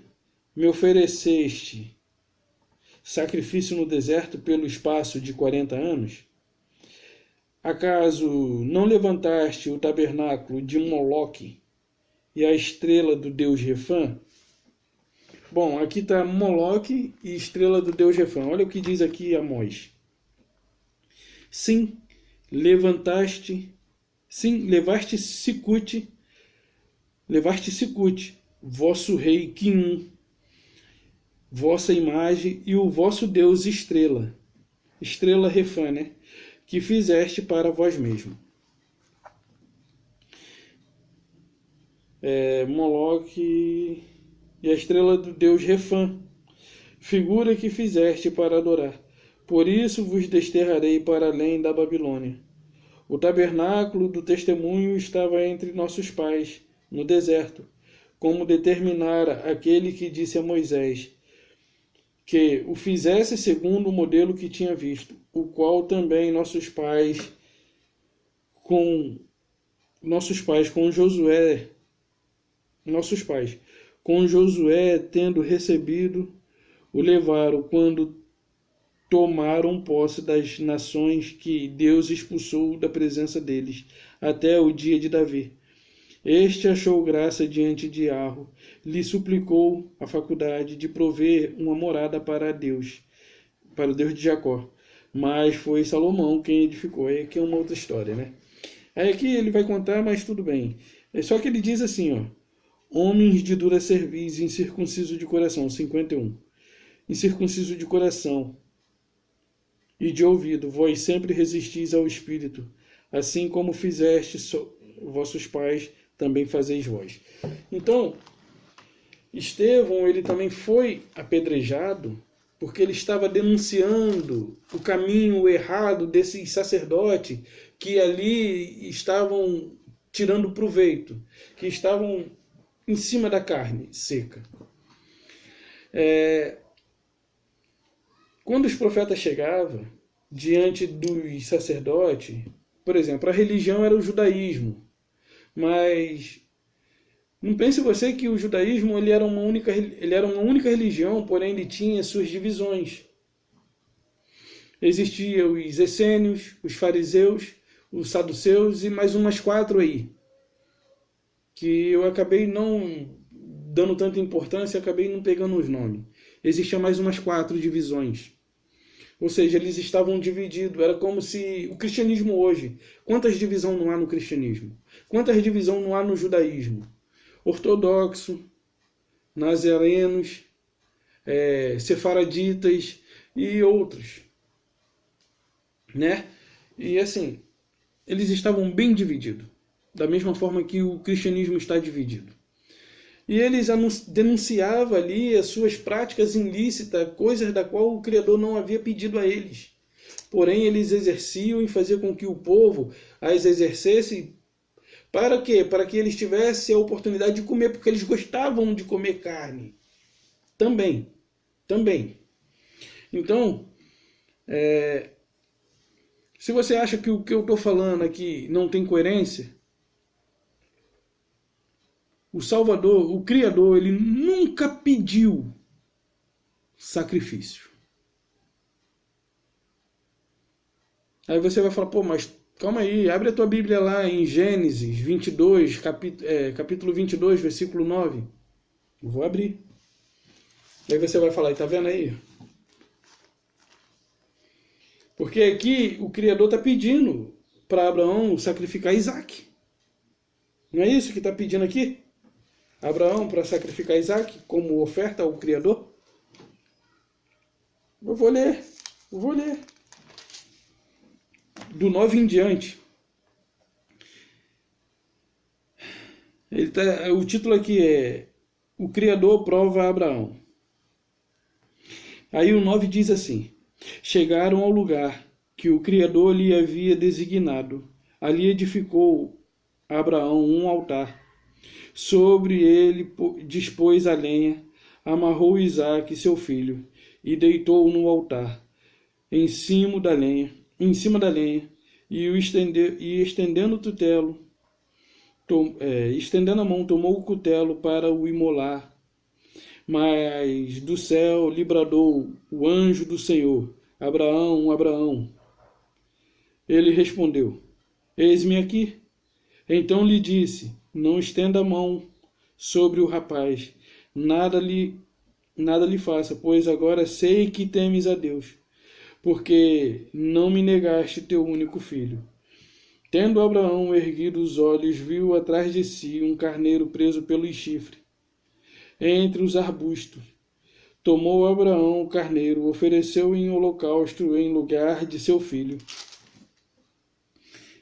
me ofereceste sacrifício no deserto pelo espaço de 40 anos? Acaso não levantaste o tabernáculo de Moloque e a estrela do deus Refã? Bom, aqui está Moloque e estrela do deus Refã. Olha o que diz aqui Amós. Sim, levaste Sicute, vosso rei Quinhum, vossa imagem e o vosso deus estrela Refã, né? Que fizeste para vós mesmo. Moloque e a estrela do deus Refã, figura que fizeste para adorar. Por isso vos desterrarei para além da Babilônia. O tabernáculo do testemunho estava entre nossos pais, no deserto, como determinara aquele que disse a Moisés, que o fizesse segundo o modelo que tinha visto, o qual também nossos pais com Josué tendo recebido, o levaram quando tomaram posse das nações que Deus expulsou da presença deles, até o dia de Davi. Este achou graça diante de Iarro, lhe suplicou a faculdade de prover uma morada para Deus, para o Deus de Jacó. Mas foi Salomão quem edificou. Aí aqui é uma outra história, né? Aí aqui ele vai contar, mas tudo bem. Só que ele diz assim, homens de dura cerviz, incircunciso de coração, 51. Incircunciso de coração e de ouvido, vós sempre resistis ao Espírito, assim como fizeste vossos pais, também fazeis vós. Então, Estevão, ele também foi apedrejado porque ele estava denunciando o caminho errado desses sacerdotes que ali estavam tirando proveito, que estavam em cima da carne seca. Quando os profetas chegavam diante dos sacerdotes, por exemplo, a religião era o judaísmo, mas não pense você que o judaísmo ele era uma única religião, porém ele tinha suas divisões. Existiam os essênios, os fariseus, os saduceus e mais umas 4 aí, que eu acabei não dando tanta importância, acabei não pegando os nomes. Existiam mais umas 4 divisões. Ou seja, eles estavam divididos. Era como se o cristianismo hoje, quantas divisões não há no cristianismo? Quantas divisões não há no judaísmo? Ortodoxo, nazarenos, sefaraditas e outros, né? E assim, eles estavam bem divididos, da mesma forma que o cristianismo está dividido. E eles denunciavam ali as suas práticas ilícitas, coisas da qual o Criador não havia pedido a eles. Porém, eles exerciam e faziam com que o povo as exercesse. Para quê? Para que eles tivessem a oportunidade de comer, porque eles gostavam de comer carne. Também. Então, se você acha que o que eu estou falando aqui não tem coerência, o Salvador, o Criador, ele nunca pediu sacrifício. Aí você vai falar, pô, mas calma aí, abre a tua Bíblia lá em Gênesis 22, capítulo 22, versículo 9. Eu vou abrir. Aí você vai falar, tá vendo aí? Porque aqui o Criador está pedindo para Abraão sacrificar Isaac. Não é isso que está pedindo aqui? Abraão para sacrificar Isaac como oferta ao Criador? Eu vou ler. Do 9 em diante. O título aqui é O Criador prova a Abraão. Aí o 9 diz assim: chegaram ao lugar que o Criador lhe havia designado. Ali edificou Abraão um altar. Sobre ele dispôs a lenha, amarrou Isaque, seu filho, e deitou-o no altar, em cima da lenha, e estendendo o cutelo, estendendo a mão, tomou o cutelo para o imolar. Mas do céu lhe bradou o anjo do Senhor: Abraão, Abraão. Ele respondeu: eis-me aqui. Então lhe disse: não estenda a mão sobre o rapaz, nada lhe faça, pois agora sei que temes a Deus, porque não me negaste teu único filho. Tendo Abraão erguido os olhos, viu atrás de si um carneiro preso pelos chifres, entre os arbustos. Tomou Abraão o carneiro, ofereceu em holocausto em lugar de seu filho.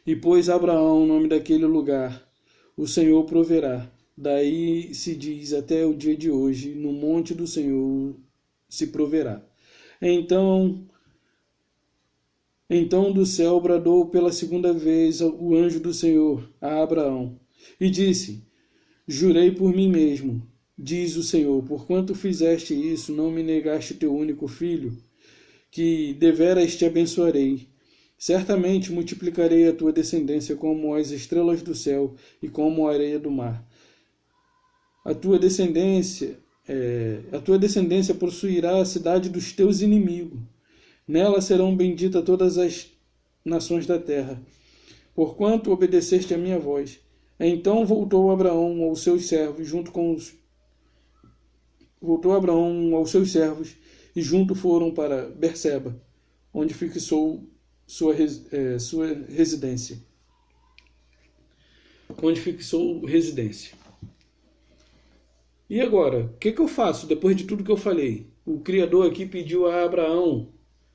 E pôs Abraão o nome daquele lugar: o Senhor proverá. Daí se diz até o dia de hoje: no monte do Senhor se proverá. Então do céu bradou pela segunda vez o anjo do Senhor a Abraão, e disse: jurei por mim mesmo, diz o Senhor, porquanto fizeste isso, não me negaste teu único filho, que deveras te abençoarei. Certamente multiplicarei a tua descendência como as estrelas do céu e como a areia do mar. A tua descendência possuirá a cidade dos teus inimigos. Nela serão benditas todas as nações da terra, porquanto obedeceste a minha voz. Então voltou Abraão aos seus servos, e junto foram para Berseba, onde fixou sua residência. E agora, o que eu faço depois de tudo que eu falei? O Criador aqui pediu a Abraão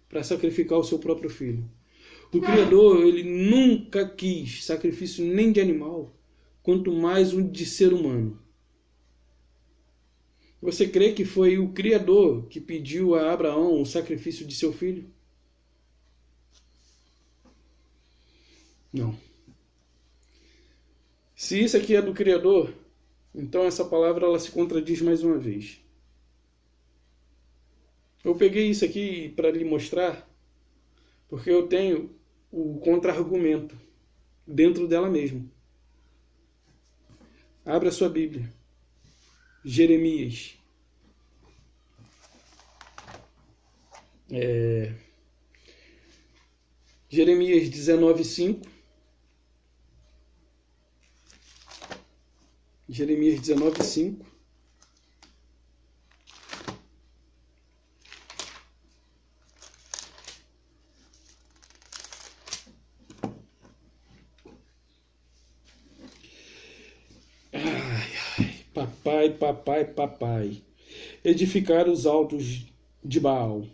para sacrificar o seu próprio filho. O Criador, ele nunca quis sacrifício nem de animal, quanto mais um de ser humano. Você crê que foi o Criador que pediu a Abraão o sacrifício de seu filho? Não. Se isso aqui é do Criador, então essa palavra ela se contradiz mais uma vez. Eu peguei isso aqui para lhe mostrar, porque eu tenho o contra-argumento dentro dela mesmo. Abra sua Bíblia. Jeremias. Jeremias 19:5. Jeremias 19:5. Papai. Edificar os altos de Baal,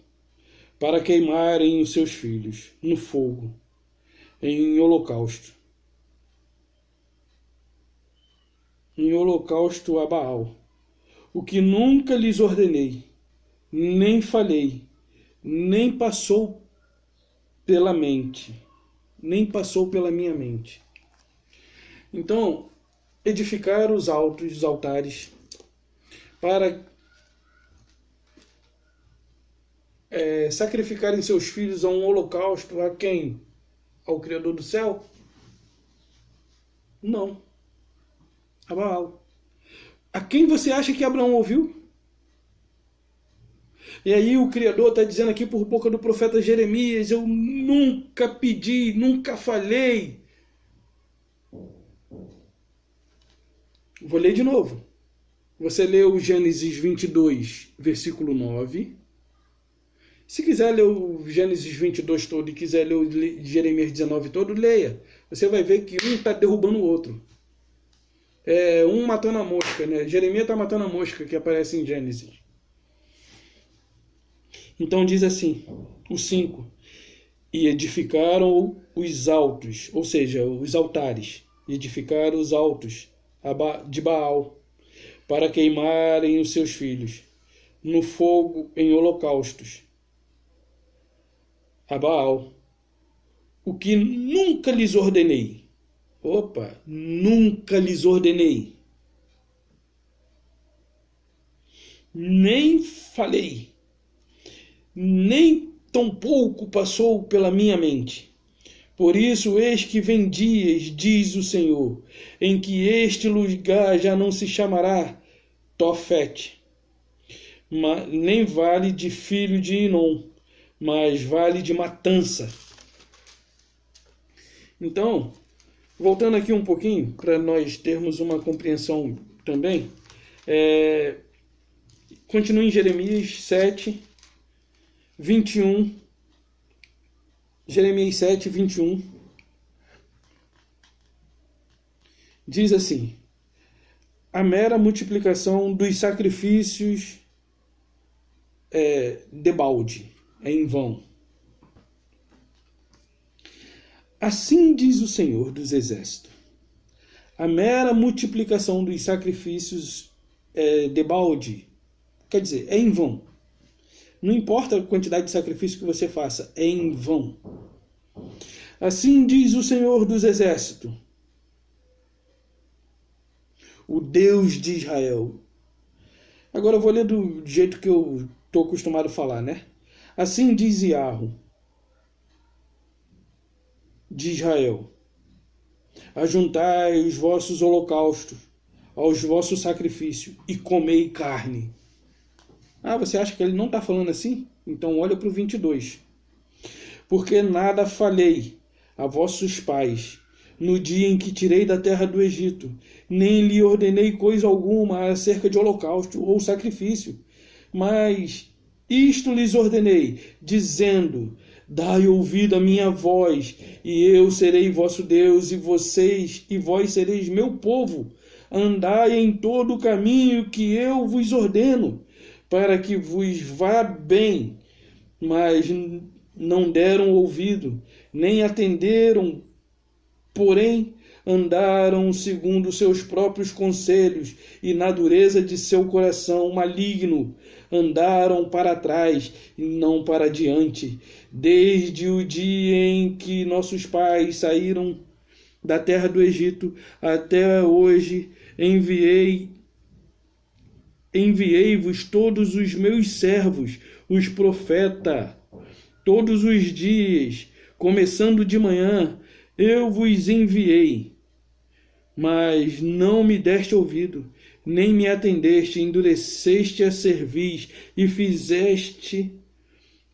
para queimarem os seus filhos no fogo, em holocausto. Em holocausto a Baal, o que nunca lhes ordenei, nem falei, nem passou pela minha mente. Então, edificar os altares, para sacrificarem seus filhos a um holocausto, a quem? Ao Criador do céu? Não. A Baal. A quem você acha que Abraão ouviu? E aí o Criador está dizendo aqui por boca do profeta Jeremias: eu nunca pedi, nunca falei. Vou ler de novo. Você leu Gênesis 22, versículo 9. Se quiser ler o Gênesis 22 todo e quiser ler o Jeremias 19 todo, leia. Você vai ver que um está derrubando o outro. Um matando a mosca, né? Jeremias está matando a mosca que aparece em Gênesis. Então diz assim, o 5. E edificaram os altos, ou seja, os altares. E edificaram os altos de Baal, para queimarem os seus filhos no fogo em holocaustos a Baal, o que nunca lhes ordenei. Nunca lhes ordenei. Nem falei, nem tampouco passou pela minha mente. Por isso, eis que vem dias, diz o Senhor, em que este lugar já não se chamará Tofete, nem vale de filho de Inom, mas vale de matança. Então, voltando aqui um pouquinho, para nós termos uma compreensão também, continue em Jeremias 7, 21. Jeremias 7, 21. Diz assim: a mera multiplicação dos sacrifícios debalde, é em vão. Assim diz o Senhor dos Exércitos: a mera multiplicação dos sacrifícios debalde, quer dizer, é em vão. Não importa a quantidade de sacrifício que você faça, é em vão. Assim diz o Senhor dos Exércitos, o Deus de Israel. Agora eu vou ler do jeito que eu estou acostumado a falar, né? Assim diz Yahweh de Israel: ajuntai os vossos holocaustos aos vossos sacrifícios e comei carne. Você acha que ele não está falando assim? Então olha para o 22. Porque nada falei a vossos pais no dia em que tirei da terra do Egito, nem lhe ordenei coisa alguma acerca de holocausto ou sacrifício, mas isto lhes ordenei, dizendo: dai ouvido à minha voz, e eu serei vosso Deus, e vós sereis meu povo. andai em todo o caminho que eu vos ordeno, para que vos vá bem. Mas não deram ouvido, nem atenderam, porém andaram segundo seus próprios conselhos, e na dureza de seu coração maligno andaram para trás e não para diante. Desde o dia em que nossos pais saíram da terra do Egito até hoje, enviei-vos todos os meus servos, os profetas, todos os dias, começando de manhã, eu vos enviei. Mas não me deste ouvido, nem me atendeste, endureceste a cerviz e fizeste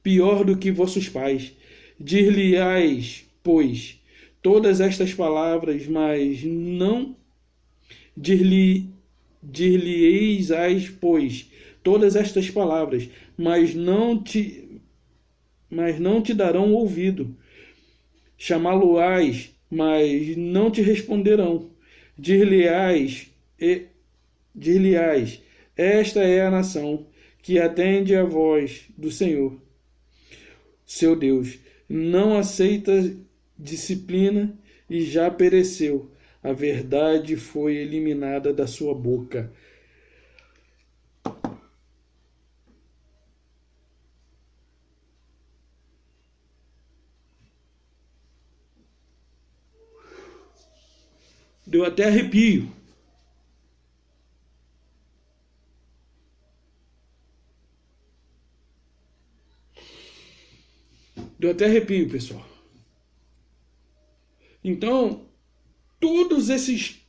pior do que vossos pais. Dir-lhe-ás, pois, todas estas palavras, mas não dir-lhe-eis, pois, todas estas palavras, mas não te darão ouvido. Chamá-lo-ás, mas não te responderão. Dir-lhe-ás, esta é a nação que atende a voz do Senhor, seu Deus. Não aceita disciplina e já pereceu. A verdade foi eliminada da sua boca. Deu até arrepio. Deu até arrepio, pessoal. Então, todos esses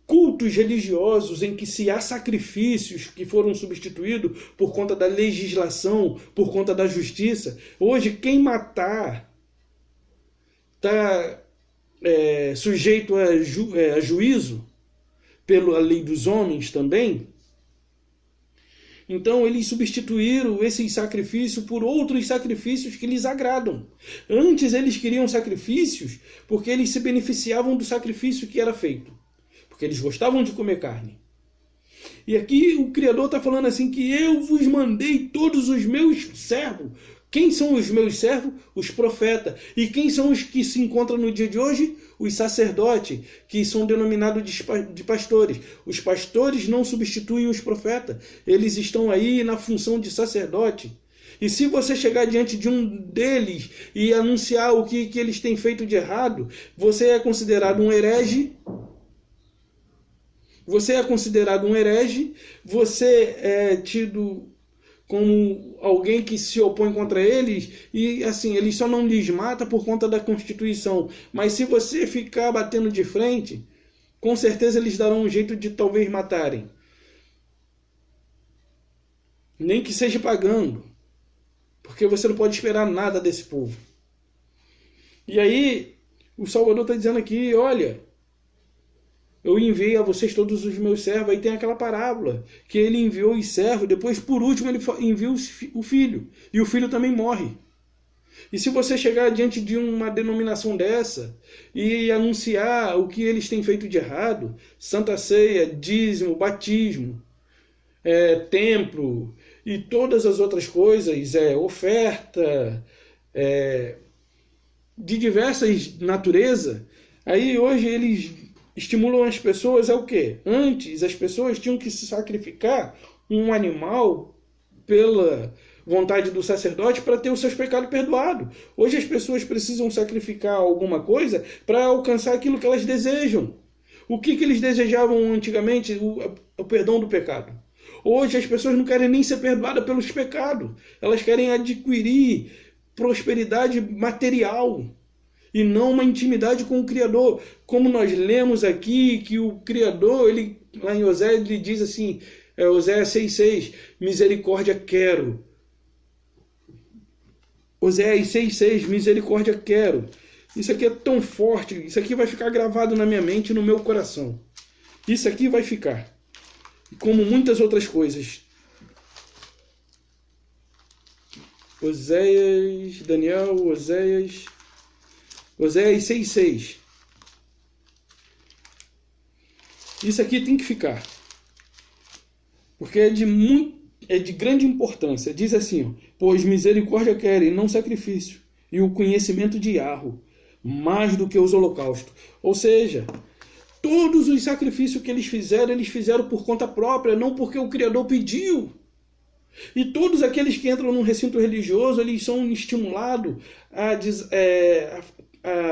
cultos religiosos em que se há sacrifícios que foram substituídos por conta da legislação, por conta da justiça, hoje quem matar está sujeito a juízo pela lei dos homens também. Então eles substituíram esses sacrifícios por outros sacrifícios que lhes agradam. Antes eles queriam sacrifícios porque eles se beneficiavam do sacrifício que era feito, porque eles gostavam de comer carne. E aqui o Criador está falando assim, que eu vos mandei todos os meus servos. Quem são os meus servos? Os profetas. E quem são os que se encontram no dia de hoje? Os sacerdotes, que são denominados de pastores. Os pastores não substituem os profetas. Eles estão aí na função de sacerdote. E se você chegar diante de um deles e anunciar o que eles têm feito de errado, você é considerado um herege. Você é considerado um herege. Você é tido como alguém que se opõe contra eles, e assim, eles só não lhes mata por conta da Constituição. Mas se você ficar batendo de frente, com certeza eles darão um jeito de talvez matarem. Nem que seja pagando, porque você não pode esperar nada desse povo. E aí, o Salvador está dizendo aqui, olha, eu enviei a vocês todos os meus servos. Aí tem aquela parábola, que ele enviou os servos, depois por último ele enviou o filho, e o filho também morre. E se você chegar diante de uma denominação dessa, e anunciar o que eles têm feito de errado, Santa Ceia, dízimo, batismo, templo, e todas as outras coisas, oferta, de diversas naturezas, aí hoje eles estimulam as pessoas a o quê? Antes as pessoas tinham que se sacrificar um animal pela vontade do sacerdote para ter os seus pecados perdoados. Hoje as pessoas precisam sacrificar alguma coisa para alcançar aquilo que elas desejam. O que eles desejavam antigamente? O perdão do pecado. Hoje as pessoas não querem nem ser perdoadas pelos pecados. Elas querem adquirir prosperidade material e não uma intimidade com o Criador. Como nós lemos aqui, que o Criador, lá em Oséias, ele diz assim, Oséias 6,6, misericórdia quero. Oséias 6,6, misericórdia quero. Isso aqui é tão forte, isso aqui vai ficar gravado na minha mente e no meu coração. Isso aqui vai ficar. Como muitas outras coisas. Oséias, Daniel, Oséias 6,6. Isso aqui tem que ficar. Porque é de grande importância. Diz assim, ó, pois misericórdia querem, não sacrifício, e o conhecimento de Yahweh, mais do que os holocaustos. Ou seja, todos os sacrifícios que eles fizeram por conta própria, não porque o Criador pediu. E todos aqueles que entram num recinto religioso, eles são estimulados a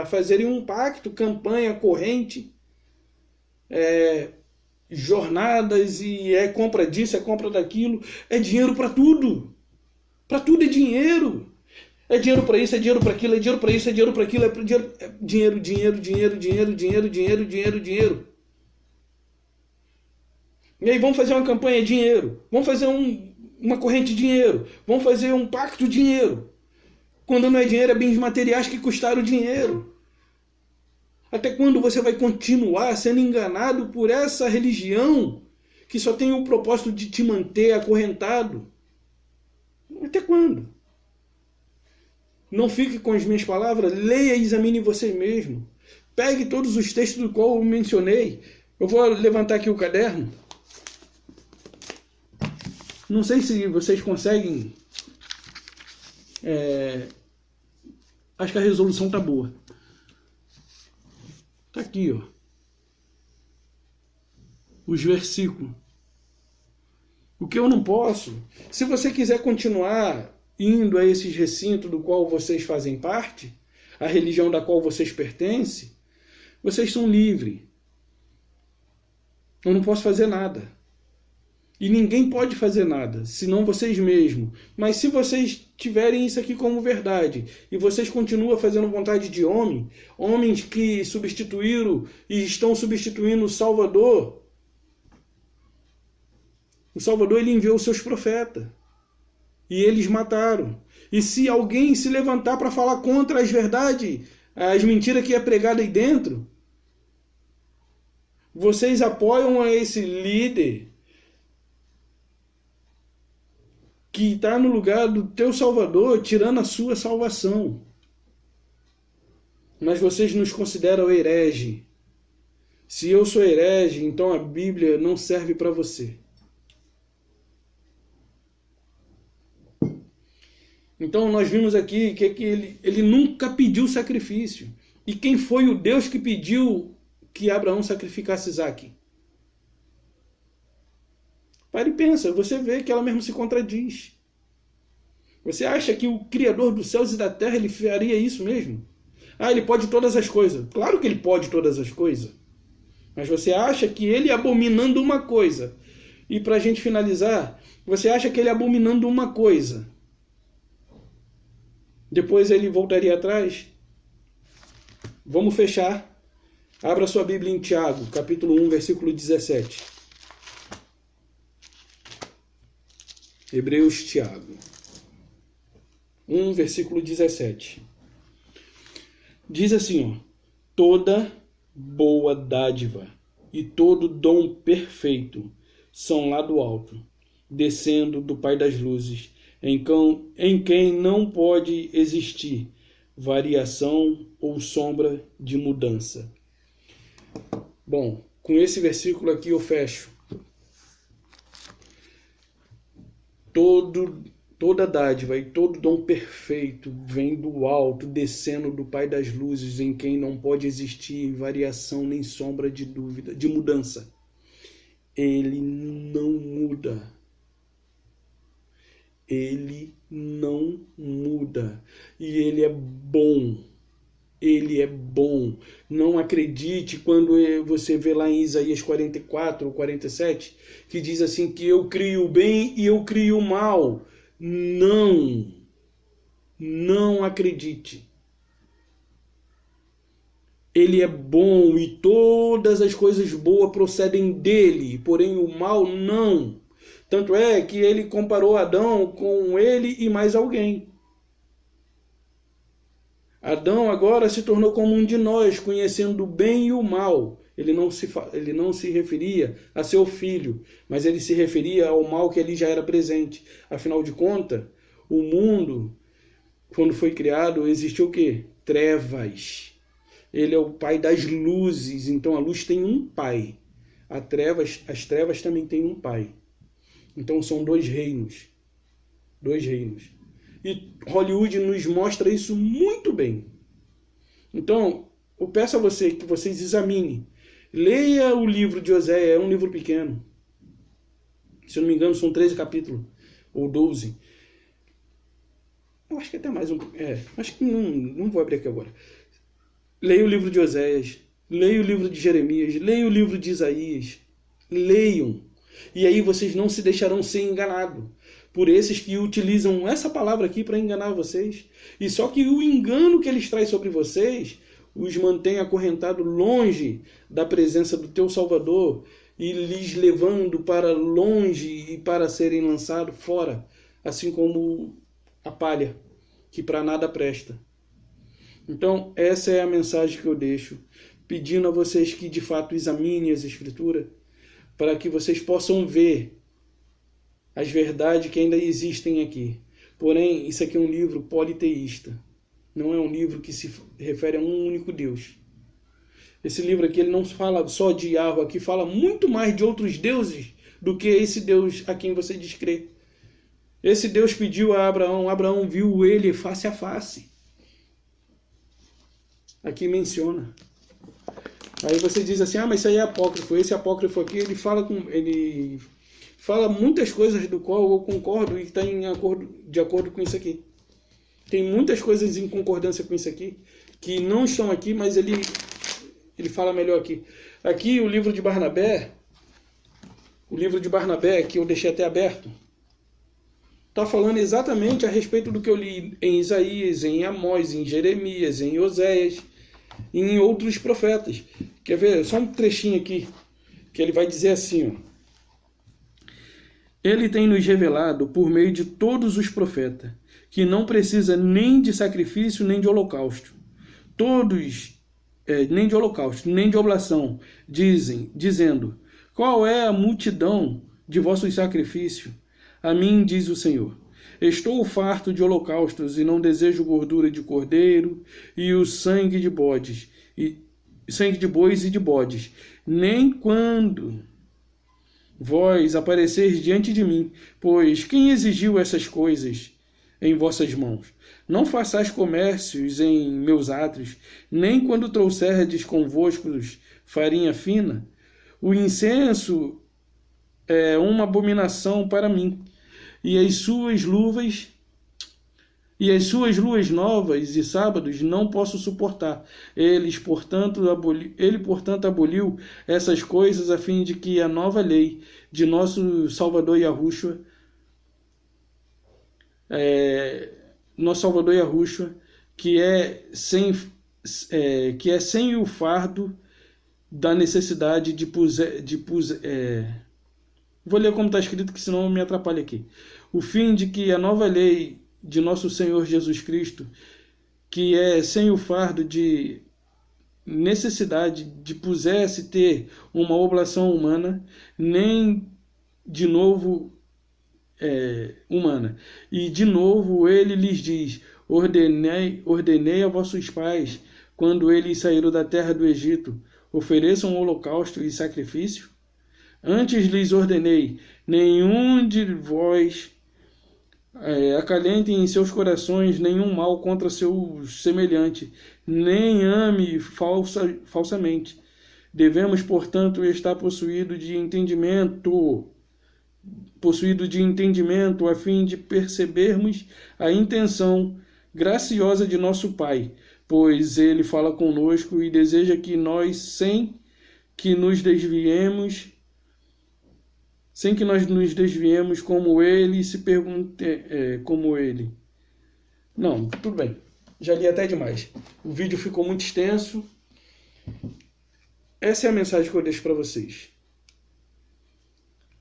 fazerem um pacto, campanha, corrente, jornadas, e é compra disso, é compra daquilo. É dinheiro para tudo. Para tudo é dinheiro. É dinheiro para isso, é dinheiro para aquilo, é dinheiro para isso, é dinheiro para aquilo, dinheiro. E aí vamos fazer uma campanha, dinheiro. Vamos fazer uma corrente, dinheiro. Vamos fazer um pacto, dinheiro. Quando não é dinheiro, é bens materiais que custaram dinheiro. Até quando você vai continuar sendo enganado por essa religião que só tem o propósito de te manter acorrentado? Até quando? Não fique com as minhas palavras, leia e examine você mesmo. Pegue todos os textos do qual eu mencionei. Eu vou levantar aqui o caderno. Não sei se vocês conseguem... Acho que a resolução está boa. Está aqui, ó. Os versículos. O que eu não posso... Se você quiser continuar indo a esses recintos do qual vocês fazem parte, a religião da qual vocês pertencem, vocês são livres. Eu não posso fazer nada. E ninguém pode fazer nada, senão vocês mesmos. Mas se vocês tiverem isso aqui como verdade, e vocês continuam fazendo vontade de homens que substituíram e estão substituindo o Salvador ele enviou os seus profetas. E eles mataram. E se alguém se levantar para falar contra as verdades, as mentiras que é pregada aí dentro, vocês apoiam a esse líder que está no lugar do teu Salvador, tirando a sua salvação. Mas vocês nos consideram herege. Se eu sou herege, então a Bíblia não serve para você. Então nós vimos aqui que ele nunca pediu sacrifício. E quem foi o Deus que pediu que Abraão sacrificasse Isaque? Para e pensa, você vê que ela mesmo se contradiz. Você acha que o Criador dos céus e da terra ele faria isso mesmo? Ele pode todas as coisas. Claro que ele pode todas as coisas. Mas você acha que ele abominando uma coisa, e para a gente finalizar, você acha que ele abominando uma coisa, depois ele voltaria atrás? Vamos fechar. Abra sua Bíblia em Tiago, capítulo 1, versículo 17. Hebreus, Tiago 1, versículo 17. Diz assim, ó: toda boa dádiva e todo dom perfeito são lá do alto, descendo do Pai das luzes, em quem não pode existir variação ou sombra de mudança. Bom, com esse versículo aqui eu fecho. Toda dádiva e todo dom perfeito vem do alto, descendo do Pai das luzes, em quem não pode existir variação nem sombra de dúvida, de mudança. Ele não muda. Ele não muda. E ele é bom. Ele é bom. Não acredite quando você vê lá em Isaías 44 ou 47, que diz assim que eu crio o bem e eu crio o mal. Não. Não acredite. Ele é bom e todas as coisas boas procedem dele, porém o mal não. Tanto é que ele comparou Adão com ele e mais alguém. Adão agora se tornou como um de nós, conhecendo o bem e o mal. Ele não se referia a seu filho, mas ele se referia ao mal que ali já era presente. Afinal de contas, o mundo, quando foi criado, existiu o quê? Trevas. Ele é o pai das luzes, então a luz tem um pai. As trevas também têm um pai. Então são dois reinos. Dois reinos. E Hollywood nos mostra isso muito bem. Então, eu peço a você que vocês examinem. Leia o livro de Oséias, é um livro pequeno. Se eu não me engano, são 13 capítulos, ou 12. Eu acho que até mais um. Acho que não vou abrir aqui agora. Leia o livro de Oséias, leia o livro de Jeremias, leia o livro de Isaías. Leiam. E aí vocês não se deixarão ser enganados por esses que utilizam essa palavra aqui para enganar vocês. E só que o engano que eles trazem sobre vocês os mantém acorrentados longe da presença do teu Salvador e lhes levando para longe e para serem lançados fora, assim como a palha, que para nada presta. Então, essa é a mensagem que eu deixo, pedindo a vocês que de fato examinem as Escrituras, para que vocês possam ver as verdades que ainda existem aqui. Porém, isso aqui é um livro politeísta. Não é um livro que se refere a um único Deus. Esse livro aqui ele não fala só de Yahweh, aqui fala muito mais de outros deuses do que esse Deus a quem você diz crer. Esse Deus pediu a Abraão, Abraão viu ele face a face. Aqui menciona. Aí você diz assim, mas isso aí é apócrifo. Esse apócrifo aqui, ele fala muitas coisas do qual eu concordo e está de acordo com isso aqui. Tem muitas coisas em concordância com isso aqui, que não estão aqui, mas ele fala melhor aqui. Aqui o livro de Barnabé, que eu deixei até aberto, está falando exatamente a respeito do que eu li em Isaías, em Amós, em Jeremias, em Oséias, e em outros profetas. Quer ver? Só um trechinho aqui, que ele vai dizer assim, ó. Ele tem nos revelado por meio de todos os profetas, que não precisa nem de sacrifício, nem de holocausto. Nem de holocausto, nem de oblação, dizendo, qual é a multidão de vossos sacrifícios? A mim, diz o Senhor, estou farto de holocaustos e não desejo gordura de cordeiro e o sangue de bois e de bodes, nem quando vós apareceis diante de mim, pois quem exigiu essas coisas em vossas mãos? Não façais comércios em meus átrios, nem quando trouxerdes convosco farinha fina. O incenso é uma abominação para mim, e as suas luas novas e sábados não posso suportar. Ele, portanto, aboliu essas coisas a fim de que a nova lei de nosso Salvador Yahushua, que é sem o fardo da necessidade vou ler como está escrito, que senão me atrapalha aqui. O fim de que a nova lei de nosso Senhor Jesus Cristo, que é sem o fardo de necessidade de pusesse ter uma oblação humana, nem de novo humana. E de novo ele lhes diz, ordenei a vossos pais, quando eles saíram da terra do Egito, ofereçam holocausto e sacrifício. Antes lhes ordenei, nenhum de vós acalente em seus corações nenhum mal contra seu semelhante, nem ame falsamente. Devemos, portanto, estar possuído de entendimento, a fim de percebermos a intenção graciosa de nosso Pai, pois Ele fala conosco e deseja que nós, sem que nos desviemos, como ele se pergunte, como ele. Não, tudo bem. Já li até demais. O vídeo ficou muito extenso. Essa é a mensagem que eu deixo para vocês.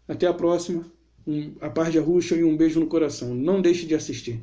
Até a próxima. A paz de Yahushua e um beijo no coração. Não deixe de assistir.